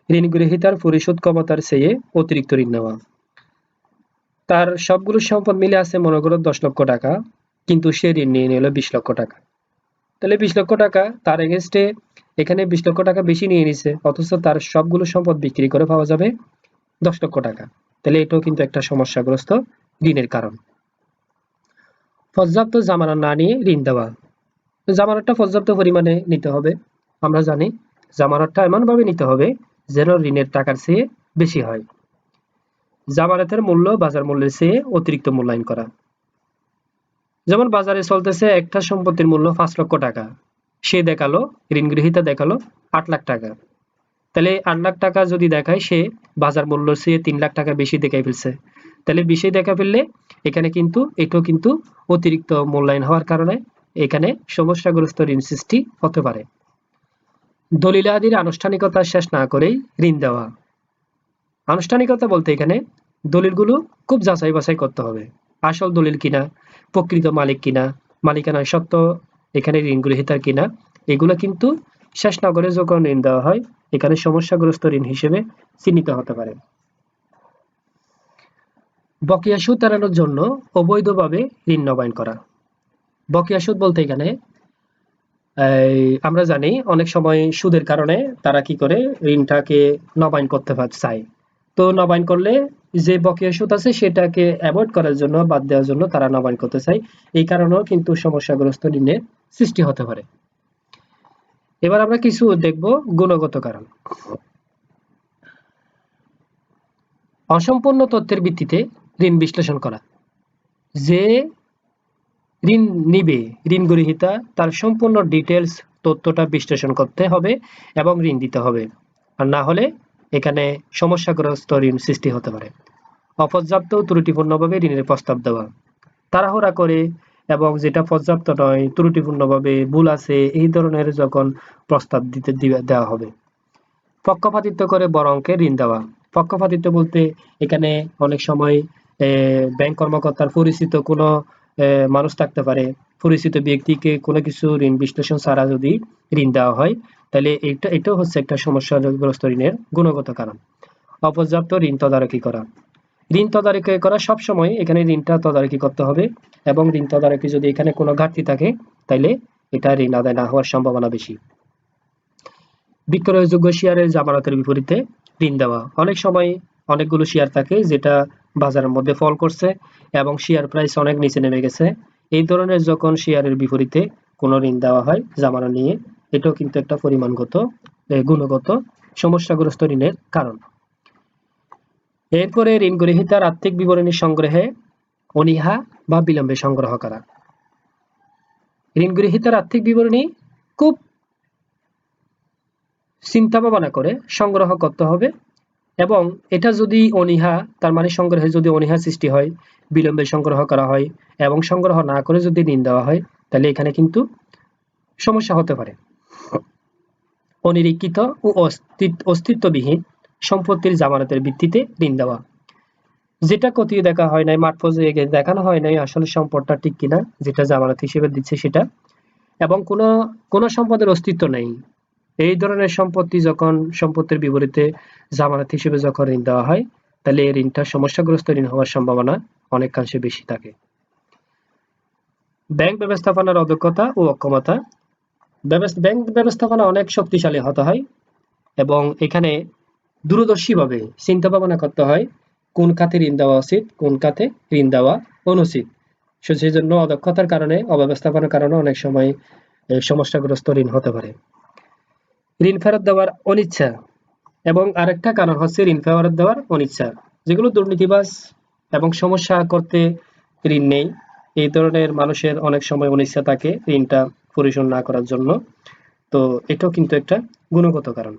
S1: ঋণ গ্রহীতার পরিশোধ ক্ষমতার চেয়ে অতিরিক্ত ঋণ নেওয়া, তার সবগুলো সম্পদ মিলে আছে মনে করো 10 লক্ষ টাকা, কিন্তু সে ঋণ নিয়ে নিল 20 লক্ষ টাকা, তাহলে 20 লক্ষ টাকা তার এগেইনস্টে এখানে 20 লক্ষ টাকা বেশি নিয়ে নিছে, অথচ তার সবগুলো সম্পদ বিক্রি করে পাওয়া যাবে 10 লক্ষ টাকা, তাহলে এটাও কিন্তু একটা সমস্যাগ্রস্ত ঋণের কারণ। পর্যাপ্ত জামানত না নিয়ে ঋণ দেওয়া, জামানতটা পর্যাপ্ত পরিমাণে নিতে হবে, আমরা জানি জামানতটা এমনভাবে নিতে হবে যেন ঋণের টাকার চেয়ে বেশি হয়। জামানতের মূল্য বাজার মূল্যের চেয়ে অতিরিক্ত মূল্যায়ন করা। যেমন বাজারে চলতেছে একটা সম্পত্তির মূল্য 5 লক্ষ টাকা, সে দেখালো, ঋণ গ্রহীতা দেখালো 8 লাখ টাকা। তাহলে 8 লাখ টাকা যদি দেখায়, সে বাজার মূল্যের চেয়ে 3 লাখ টাকা বেশি দেখাই ফেলছে। তাহলে বেশি দেখা ফেললে এখানে কিন্তু এটাও কিন্তু অতিরিক্ত মূল্যায়ন হওয়ার কারণে এখানে সমস্যাগ্রস্ত ঋণ সৃষ্টি হতে পারে। দলিলাদির আনুষ্ঠানিকতা শেষ না করেই ঋণ দেওয়া। আনুষ্ঠানিকতা বলতে এখানে দলিলগুলো খুব যাচাই বাছাই করতে হবে, আসল দলিল কিনা, প্রকৃত মালিক কিনা, মালিকানার সত্ত্ব এখানে ঋণ গ্রহীতার কিনা, এগুলো কিন্তু শেষ না করে যখন ঋণ দেওয়া হয় এখানে সমস্যাগ্রস্ত ঋণ হিসেবে চিহ্নিত হতে পারে। বকেয়া সুদ এড়ানোর জন্য অবৈধভাবে ঋণ নবায়ন করা। বকেয়া সুদ বলতে এখানে আমরা জানি অনেক সময় সুদের কারণে তারা কি করে, ঋণটাকে নবায়ন করতে চায়। তো নবায়ন করলে যে বকেয়া সুদ আছে সেটাকে অ্যাভয়েড করার জন্য, বাদ দেওয়ার জন্য তারা নবায়ন করতে চায়। এই কারণেও কিন্তু সমস্যাগ্রস্ত ঋণের সৃষ্টি হতে পারে। এবার আমরা কিছু দেখব গুণগত কারণ। অসম্পূর্ণ তথ্যের ভিত্তিতে ঋণ বিশ্লেষণ করা। যে ঋণ নিবে, ঋণ গ্রহীতা তার সম্পূর্ণ ডিটেলস তথ্যটা বিশ্লেষণ করতে হবে এবং ঋণ দিতে হবে, আর না হলে এখানে সমস্যাগ্রস্ত ঋণ সৃষ্টি হতে পারে। অপর্যাপ্ত ত্রুটিপূর্ণভাবে ঋণের প্রস্তাব দেওয়া, তাড়াহুড়া করে এবং যেটা পর্যাপ্ত নয়, ত্রুটিপূর্ণভাবে, ভুল আছে, এই ধরনের যখন প্রস্তাব দেওয়া হবে। পক্ষপাতিত্ব করে বড় অঙ্কের ঋণ দেওয়া। পক্ষপাতিত্ব বলতে এখানে অনেক সময় ব্যাংক কর্মকর্তার পরিচিত কোনো মানুষ থাকতে পারে, পরিচিত ব্যক্তিকে কোনো কিছু ঋণ বিশ্লেষণ ছাড়া যদি ঋণ দেওয়া হয়, তাহলে এটাও হচ্ছে একটা সমস্যাগ্রস্ত ঋণের গুণগত কারণ। অপর্যাপ্ত ঋণ তদারকি করা। ঋণ তদারকি করা সবসময় এখানে ঋণটা তদারকি করতে হবে, এবং ঋণ তদারকি যদি এখানে কোনো ঘাটতি থাকে তাহলে এটা ঋণ আদায় না হওয়ার সম্ভাবনা বেশি। বিক্রয়যোগ্য শেয়ারের জামানতের বিপরীতে ঋণ দেওয়া। অনেক সময় অনেকগুলো শেয়ার থাকে যেটা বাজারের মধ্যে ফল করছে এবং শেয়ার প্রাইস অনেক নিচে নেমে গেছে। এই ধরনের যখন শেয়ারের বিপরীতে কোনো ঋণ দেওয়া হয় জামানত নিয়ে, এটাও কিন্তু একটা পরিমাণগত গুণগত সমস্যাগ্রস্ত ঋণের কারণ। এরপরে ঋণ গ্রহীতার আর্থিক বিবরণী সংগ্রহে অনীহা বা বিলম্বে সংগ্রহ করা। ঋণ গ্রহীতার আর্থিক বিবরণী খুব চিন্তা ভাবনা করে সংগ্রহ করতে হবে, এবং এটা যদি অনীহা, তার মানে সংগ্রহে যদি অনীহা সৃষ্টি হয়, বিলম্বে সংগ্রহ করা হয় এবং সংগ্রহ না করে যদি ঋণ দেওয়া হয়, তাহলে এখানে কিন্তু সমস্যা হতে পারে। অনিরীক্ষিত ও অস্তিত্ববিহীন সম্পত্তির জামানতের ভিত্তিতে ঋণ দেওয়া। যেটা খতিয়ে দেখা হয় নাই, মাঠ পর্যায়ে দেখানো হয় নাই আসলে সম্পদটা ঠিক কিনা, যেটা জামানত হিসেবে দিচ্ছে সেটা, এবং কোনো সম্পদের অস্তিত্ব নেই, এই ধরনের সম্পত্তি যখন সম্পত্তির বিপরীতে জামানত হিসেবে যখন ঋণ দেওয়া হয়, তাহলে এই ঋণটা সমস্যাগ্রস্ত ঋণ হওয়ার সম্ভাবনা অনেকাংশে বেশি থাকে। ব্যাংক ব্যবস্থাপনার অদক্ষতা ও অক্ষমতা। ব্যাংক ব্যবস্থাপনা অনেক শক্তিশালী হতে হয় এবং এখানে দূরদর্শীভাবে চিন্তা ভাবনা করতে হয় কোন খাতে ঋণ দেওয়া উচিত, কোন খাতে ঋণ দেওয়া অনুচিত। সেই জন্য অদক্ষতার কারণে, অব্যবস্থাপনার কারণে অনেক সময় সমস্যাগ্রস্ত ঋণ হতে পারে। ঋণ ফেরত দেওয়ার অনিচ্ছা, এবং আরেকটা কারণ হচ্ছে ঋণ ফেরত দেওয়ার অনিচ্ছা, যেগুলো দুর্নীতিবাজ এবং সমস্যা করতে ঋণ নেই, এই ধরনের মানুষের অনেক সময় অনিচ্ছা থাকে ঋণটা পরিশোধ না করার জন্য। তো এটাও কিন্তু একটা গুণগত কারণ।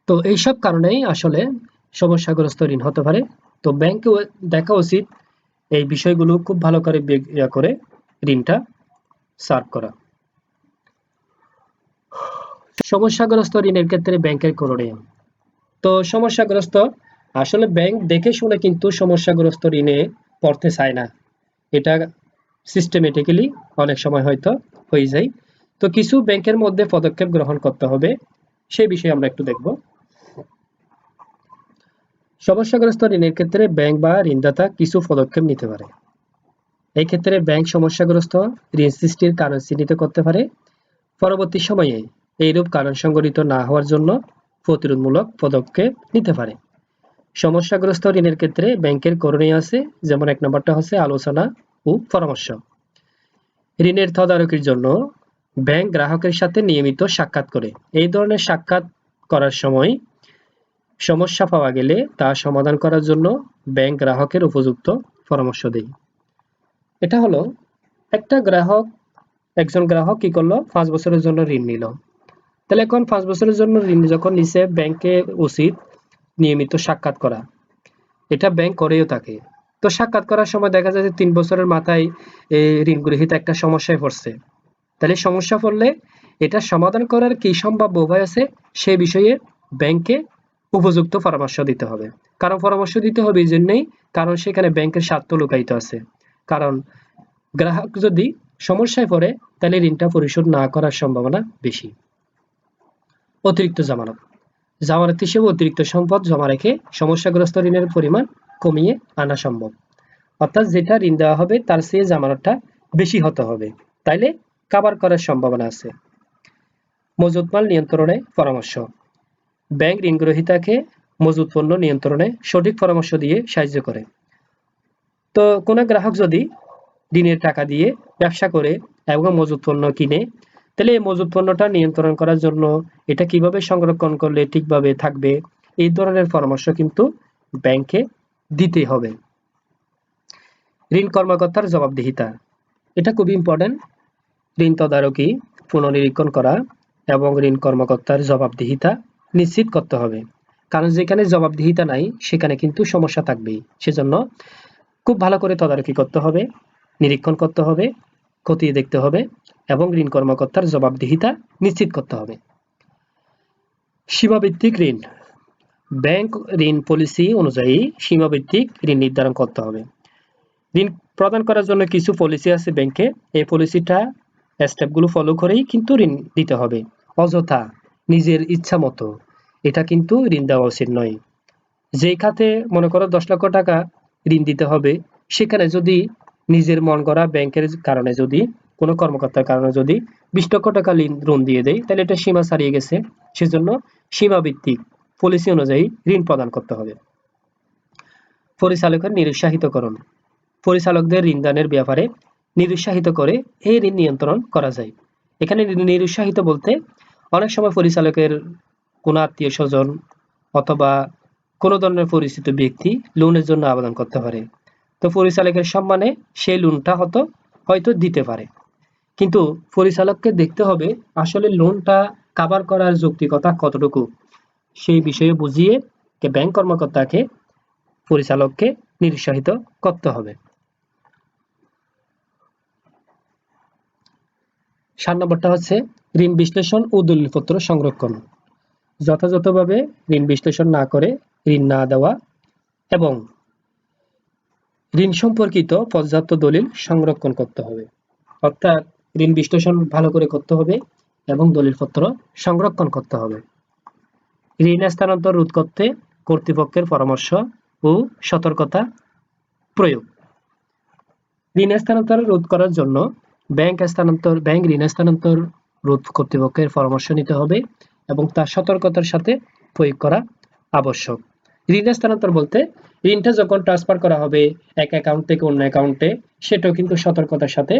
S1: তো এইসব কারণেই আসলে সমস্যাগ্রস্ত ঋণ হতে পারে। তো ব্যাংকে দেখা উচিত এই বিষয়গুলো খুব ভালো করে করে ঋণটা সার্ভ করা। সমস্যাগ্রস্ত ঋণের ক্ষেত্রে ব্যাংকের করণীয়। তো সমস্যাগ্রস্ত, আসলে ব্যাংক দেখে শুনে কিন্তু সমস্যাগ্রস্ত ঋণে পড়তে চায় না, এটা সিস্টেমেটিক্যালি অনেক সময় হয়তো হয়ে যায়। তো কিছু ব্যাংকের মধ্যে পদক্ষেপ গ্রহণ করতে হবে, সেই বিষয়ে আমরা একটু দেখব। সমস্যাগ্রস্ত ঋণের ক্ষেত্রে ব্যাংক বা ঋণদাতা কিছু পদক্ষেপ নিতে পারে। এই ক্ষেত্রে ব্যাংক সমস্যাগ্রস্ত ঋণ সৃষ্টির কারণ চিহ্নিত করতে পারে, পরবর্তী সময়ে এইরূপ কারণ সংঘটিত না হওয়ার জন্য প্রতিরোধমূলক পদক্ষেপ নিতে পারে। সমস্যাগ্রস্ত ঋণের ক্ষেত্রে ব্যাংকের করণীয় আছে, যেমন 1 নম্বরটা হচ্ছে আলোচনা ও পরামর্শ। ঋণের তদারকির জন্য ব্যাংক গ্রাহকের সাথে নিয়মিত সাক্ষাৎ করে। এই ধরনের সাক্ষাৎ করার সময় সমস্যা পাওয়া গেলে তা সমাধান করার জন্য ব্যাংক গ্রাহকের উপযুক্ত পরামর্শ দেয়। এটা হলো একজন গ্রাহক কি করলো, 5 বছরের জন্য ঋণ নিল। তাহলে এখন 5 বছরের জন্য ঋণ যখন নিছে, ব্যাংকে উচিত নিয়মিত সাক্ষাৎ করা। এটা ব্যাংক করেও থাকে। তো সাক্ষাৎ করার সময় দেখা যায় যে 3 বছরের মাথায় ঋণ গ্রহীতা একটা সমস্যায় পড়ছে। তাহলে সমস্যা পড়লে এটা সমাধান করার কি সম্ভাব্য উপায় আছে সে বিষয়ে ব্যাংকে উপযুক্ত পরামর্শ দিতে হবে। কারণ পরামর্শ দিতে হবে এই জন্যই, কারণ সেখানে ব্যাংকের স্বার্থ লুকায়িত আছে। কারণ গ্রাহক যদি সমস্যায় পড়ে তাহলে ঋণটা পরিশোধ না করার সম্ভাবনা বেশি। অতিরিক্ত জামানত জামানত হিসেবে অতিরিক্ত সম্পদ জমা রেখে সমস্যাগ্রস্ত ঋণের পরিমাণ কমিয়ে আনা সম্ভব। অর্থাৎ যেটা ঋণ দেওয়া হবে তার চেয়ে জামানতটা বেশি হতে হবে, তাইলে কাভার করার সম্ভাবনা আছে। মজুত মাল নিয়ন্ত্রণে পরামর্শ ব্যাংক ঋণ গ্রহীতাকে মজুত পণ্য নিয়ন্ত্রণে সঠিক পরামর্শ দিয়ে সাহায্য করে। তো কোনো গ্রাহক যদি ঋণের টাকা দিয়ে ব্যবসা করে এবং মজুত পণ্য কিনে, তাহলে এই মজুত পণ্যটা নিয়ন্ত্রণ করার জন্য এটা কিভাবে সংরক্ষণ করলে ঠিকভাবে থাকবে, এই ধরনের পরামর্শ কিন্তু ব্যাংকে দিতে হবে। ঋণ কর্মকর্তার জবাবদিহিতা এটা খুবই ইম্পর্টেন্ট। ঋণ তদারকি পুনর্নিরীক্ষণ করা এবং ঋণ কর্মকর্তার জবাবদিহিতা নিশ্চিত করতে হবে। কারণ যেখানে জবাবদিহিতা নাই সেখানে কিন্তু সমস্যা থাকবেই। সেজন্য খুব ভালো করে তদারকি করতে হবে, নিরীক্ষণ করতে হবে, খতিয়ে দেখতে হবে এবং ঋণ কর্মকর্তার জবাবদিহিতা নিশ্চিত করতে হবে। সীমাভিত্তিক ঋণ ব্যাংক ঋণ পলিসি অনুযায়ী সীমাভিত্তিক ঋণ নির্ধারণ করতে হবে। ঋণ প্রদান করার জন্য কিছু পলিসি আছে ব্যাংকে, এই পলিসিটা স্টেপগুলো ফলো করেই কিন্তু ঋণ দিতে হবে। অযথা নিজের ইচ্ছা মতো এটা কিন্তু ঋণ দেওয়া উচিত নয়। যেই খাতে মনে করো 10 লক্ষ টাকা ঋণ দিতে হবে, সেখানে যদি নিজের মন গড়া ব্যাংকের কারণে যদি কোনো কর্মকর্তার কারণে যদি 20 লক্ষ টাকা ঋণ দিয়ে দেয়, তাহলে এটা সীমা ছাড়িয়ে গেছে। সেজন্য সীমাভিত্তিক পলিসি অনুযায়ী ঋণ প্রদান করতে হবে। পরিচালকের নিরুৎসাহিতকরণ পরিচালকদের ঋণদানের ব্যাপারে নিরুৎসাহিত করে এই ঋণ নিয়ন্ত্রণ করা যায়। এখানে নিরুৎসাহিত বলতে অনেক সময় পরিচালকের কোনো আত্মীয় স্বজন অথবা কোনো ধরনের পরিচিত ব্যক্তি লোনের জন্য আবেদন করতে পারে। তো পরিচালকের সম্মানে সেই লোনটা হয়তো দিতে পারে, কিন্তু পরিচালককে দেখতে হবে আসলে লোনটা কাভার করার যৌক্তিকতা কতটুকু, সেই বিষয়ে বুঝিয়ে ব্যাংক কর্মকর্তাকে পরিচালককে নিরুৎসাহিত করতে হবে। 7 নম্বরটা হচ্ছে ঋণ বিশ্লেষণ ও দলিলপত্র সংরক্ষণ। যথাযথভাবে ঋণ বিশ্লেষণ না করে ঋণ না দেওয়া এবং ঋণ সম্পর্কিত পর্যাপ্ত দলিল সংরক্ষণ করতে হবে। অর্থাৎ ঋণ বিশ্লেষণ ভালো করে করতে হবে এবং দলিলপত্র সংরক্ষণ করতে হবে। ঋণ স্থানান্তর রোধ করতে কর্তৃপক্ষের পরামর্শ ও সতর্কতা প্রয়োগ। ঋণ স্থানান্তর রোধ করার জন্য ব্যাংক ঋণ স্থানান্তর রোধ কর্তৃপক্ষের পরামর্শ নিতে হবে এবং তার সতর্কতার সাথে প্রয়োগ করা আবশ্যক। ঋণ স্থানান্তর বলতে ঋণটা যখন ট্রান্সফার করা হবে এক অ্যাকাউন্ট থেকে অন্য অ্যাকাউন্টে, সেটাও কিন্তু সতর্কতার সাথে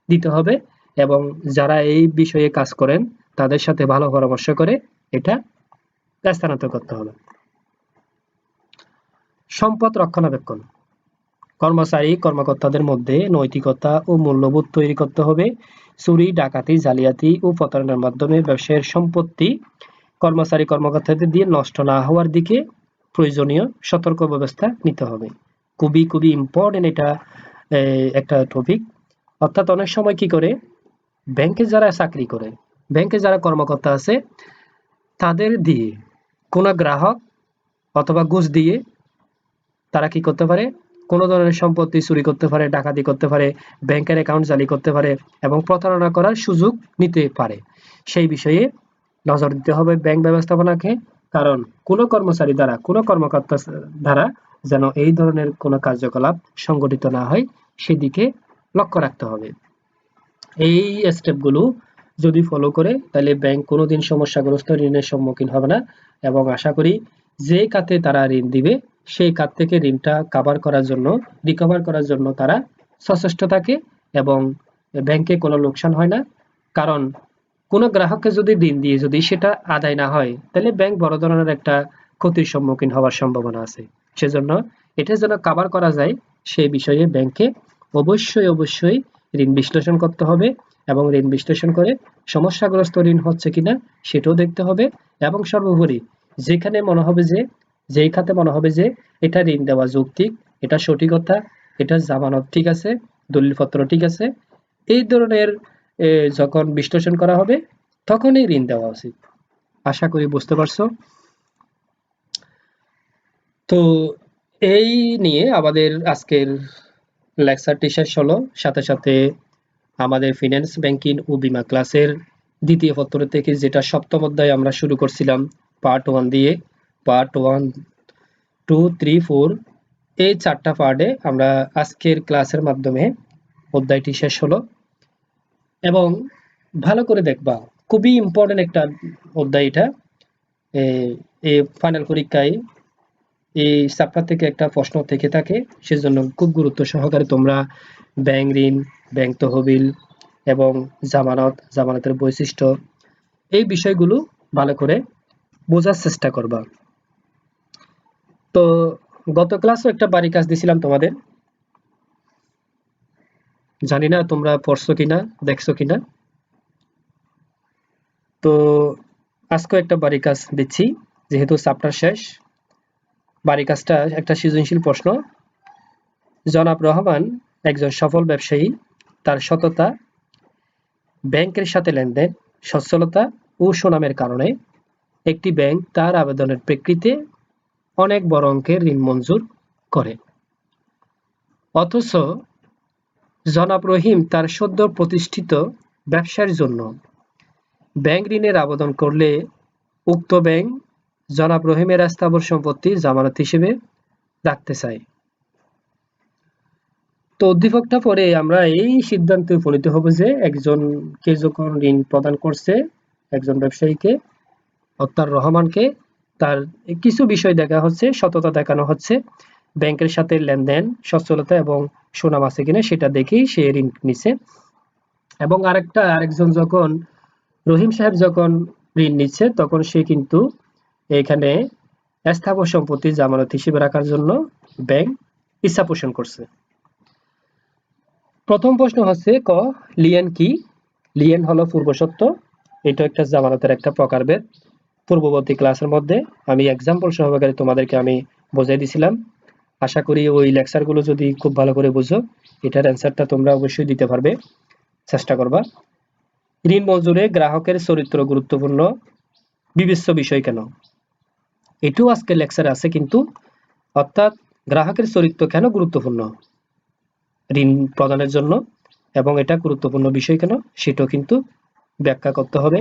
S1: দিতে হবে এবং যারা এই বিষয়ে কাজ করেন তাদের সাথে ভালো পরামর্শ করে এটা স্থানান্তর করতে হবে। সম্পদ রক্ষণাবেক্ষণ কর্মকর্তাদের মধ্যে নৈতিকতা ও মূল্যবোধ তৈরি করতে হবে। চুরি, ডাকাতি, জালিয়াতি ও প্রতারণার মাধ্যমে ব্যবসায়ের সম্পত্তি কর্মকর্তাদের দিয়ে নষ্ট না হওয়ার দিকে প্রয়োজনীয় সতর্ক ব্যবস্থা নিতে হবে। খুবই ইম্পর্টেন্ট এটা একটা টপিক। অর্থাৎ অনেক সময় কি করে ব্যাংকে যারা চাকরি করে, ব্যাংকে যারা কর্মকর্তা আছে তাদের দিয়ে কোনো গ্রাহক অথবা ঘুষ দিয়ে তারা কি করতে পারে, কোনো ধরনের সম্পত্তি চুরি করতে পারে, ডাকাতি করতে পারে, ব্যাংকের অ্যাকাউন্ট জালি করতে পারে এবং প্রতারণা করার সুযোগ নিতে পারে। সেই বিষয়ে নজর দিতে হবে ব্যাংক ব্যবস্থাপনাকে, কারণ কোনো কর্মচারী দ্বারা কোনো কর্মকর্তা দ্বারা যেন এই ধরনের কোনো কার্যকলাপ সংগঠিত না হয় সেদিকে লক্ষ্য রাখতে হবে। এই স্টেপগুলো যদি ফলো করে তাহলে ব্যাংক কোনোদিন সমস্যাগ্রস্ত ঋণের সম্মুখীন হবে না এবং আশা করি যে খাতে তারা ঋণ দিবে সেই খাত থেকে ঋণটা রিকভার করার জন্য তারা সচেষ্ট থাকে এবং ব্যাংকে কোনো লোকসান হয় না। কারণ কোনো গ্রাহককে যদি ঋণ দিয়ে যদি সেটা আদায় না হয় তাহলে ব্যাংক বড় ধরনের একটা ক্ষতির সম্মুখীন হওয়ার সম্ভাবনা আছে। সেজন্য এটা যেন কভার করা যায় সেই বিষয়ে ব্যাংকে অবশ্যই ঋণ বিশ্লেষণ করতে হবে এবং ঋণ বিশ্লেষণ করে সমস্যাগ্রস্ত ঋণ হচ্ছে কিনা সেটাও দেখতে হবে এবং সর্বোপরি যেখানে মনে হবে যে যেই খাতে মনে হবে যে এটা ঋণ দেওয়া যৌক্তিক, এটা সঠিকতা, এটা জামানত ঠিক আছে, দলিলপত্র ঠিক আছে, এই ধরনের যখন বিশ্লেষণ করা হবে তখনই ঋণ দেওয়া উচিত। আশা করি বুঝতে পারছো। তো এই নিয়ে আমাদের আজকের লেকচারটি শেষ হলো। সাথে সাথে আমাদের ফিন্যান্স ব্যাংকিং ও বীমা ক্লাসের দ্বিতীয় পত্র থেকে যেটা সপ্তম অধ্যায় আমরা শুরু করছিলাম পার্ট 1 দিয়ে, পার্ট 1, 2, 3, 4 এই 4টা পার্টে আমরা আজকের ক্লাসের মাধ্যমে অধ্যায়টি শেষ হলো এবং ভালো করে দেখবা, খুবই ইম্পর্টেন্ট একটা অধ্যায় এটা। এই ফাইনাল পরীক্ষায় এই চ্যাপ্টার থেকে একটা প্রশ্ন থেকে থাকে, সেজন্য খুব গুরুত্ব সহকারে তোমরা ব্যাংক ঋণ, ব্যাংক তহবিল এবং জামানতের বৈশিষ্ট্য এই বিষয়গুলো ভালো করে বোঝার চেষ্টা করবা। তো গত ক্লাসও একটা বাড়ি কাজ দিয়েছিলাম তোমাদের, জানি না তোমরা পড়ছো কিনা, দেখছো কিনা। তো আজকেও একটা বাড়ি কাজ দিচ্ছি, যেহেতু চ্যাপ্টার শেষ। বাড়ি কাজটা একটা সৃজনশীল প্রশ্ন। জনাব রহমান একজন সফল ব্যবসায়ী। তার সততা, ব্যাংকের সাথে লেনদেন, সচ্ছলতা ও সুনামের কারণে একটি ব্যাংক তার আবেদনের প্রেক্ষিতে অনেক বড় অঙ্কের ঋণ মঞ্জুর করে। অথচ জনাব রহিম তার সদ্য প্রতিষ্ঠিত ব্যবসার জন্য ব্যাংক ঋণের আবেদন করলে উক্ত ব্যাংক জনাব রহিমের স্থাবর সম্পত্তি জামানত হিসেবে রাখতে চায়। তো উদ্দীপকটা পরে আমরা এই সিদ্ধান্তে উপনীত হব যে একজনকে যখন ঋণ প্রদান করছে, একজন ব্যবসায়ীকে অর্থাৎ রহমানকে, তার কিছু বিষয় দেখা হচ্ছে, সততা দেখানো হচ্ছে, ব্যাংকের সাথে লেনদেন, সচ্ছলতা এবং সুনাম আছে কিনা সেটা দেখেই সে ঋণ নিছে। এবং আরেকজন যখন রহিম সাহেব যখন ঋণ নিচ্ছে তখন সে কিন্তু এখানে স্থাবর সম্পত্তি জামানত হিসেবে রাখার জন্য ব্যাংক ইচ্ছা পোষণ করছে। প্রথম প্রশ্ন হচ্ছে ক, লিয়েন কি? লিয়েন হলো পূর্বশর্ত। এটা একটা জামানতের একটা প্রকারভেদ। পূর্ববর্তী ক্লাসের মধ্যে আমি এক্সাম্পল সহকারে তোমাদেরকে আমি বোঝাই দিছিলাম। আশা করি ওই লেকচারগুলো যদি খুব ভালো করে বুঝো, এটার অ্যান্সারটা তোমরা অবশ্যই দিতে পারবে, চেষ্টা করবা। ঋণ মঞ্জুরে গ্রাহকের চরিত্র গুরুত্বপূর্ণ বিবেচ্য বিষয় কেন? এটাও আজকের লেকচারে আছে কিন্তু, অর্থাৎ গ্রাহকের চরিত্র কেন গুরুত্বপূর্ণ ঋণ প্রদানের জন্য এবং এটা গুরুত্বপূর্ণ বিষয় কেন সেটাও কিন্তু ব্যাখ্যা করতে হবে।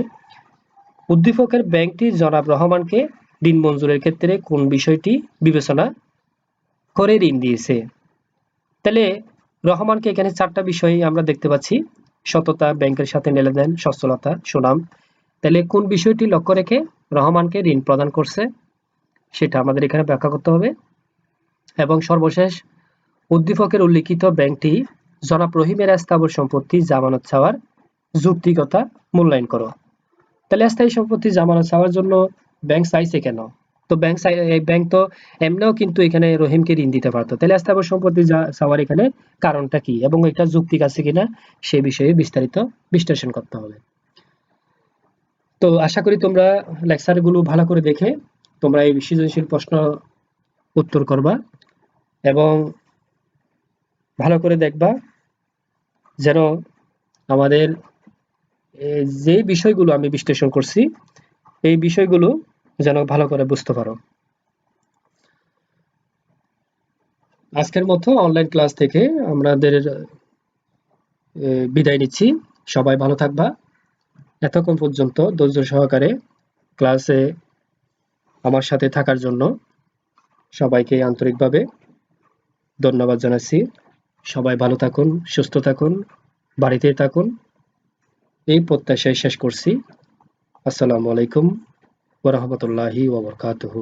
S1: উদ্দীপকের ব্যাংকটি জনাব রহমানকে ঋণ মঞ্জুরের ক্ষেত্রে কোন বিষয়টি বিবেচনা করে ঋণ দিয়েছে? তাহলে রহমানকে এখানে 4টা বিষয় আমরা দেখতে পাচ্ছি: সততা, ব্যাংকের সাথে লেনদেন, সচ্ছলতা, সুনাম। তাহলে কোন বিষয়টি লক্ষ্য রেখে রহমানকে ঋণ প্রদান করছে সেটা আমাদের এখানে ব্যাখ্যা করতে হবে। এবং সর্বশেষ, উদ্দীপকের উল্লিখিত ব্যাংকটি জনাব রহিমের স্থাবর সম্পত্তি জামানত চাওয়ার যৌক্তিকতা মূল্যায়ন করো। তাহলে স্থায়ী সম্পত্তি জামানত চাওয়ার জন্য ব্যাংক চাইছে কেন? তো ব্যাংক তো এমনিও কিন্তু এখানে রহিমকে ঋণ দিতে পারতো, তাহলে স্থাবর সম্পত্তি চাওয়ার এখানে কারণটা কি এবং এটা যৌক্তিক আছে কিনা সে বিষয়ে বিস্তারিত বিশ্লেষণ করতে হবে। তো আশা করি তোমরা লেকচারগুলো ভালো করে দেখে তোমরা এই সৃজনশীল প্রশ্ন উত্তর করবা এবং ভালো করে দেখবা যেন আমাদের যে বিষয়গুলো আমি বিশ্লেষণ করছি এই বিষয়গুলো যেন ভালো করে বুঝতে পারো। আজকের মতো অনলাইন ক্লাস থেকে আমাদের বিদায় নিচ্ছি। সবাই ভালো থাকবা। এতক্ষণ পর্যন্ত ধৈর্য সহকারে ক্লাসে আমার সাথে থাকার জন্য সবাইকে আন্তরিকভাবে ধন্যবাদ জানাচ্ছি। সবাই ভালো থাকুন, সুস্থ থাকুন, বাড়িতে থাকুন, এই প্রত্যাশায় শেষ করছি। আসসালামু আলাইকুম ওয়া রাহমাতুল্লাহি ওয়া বারাকাতুহু।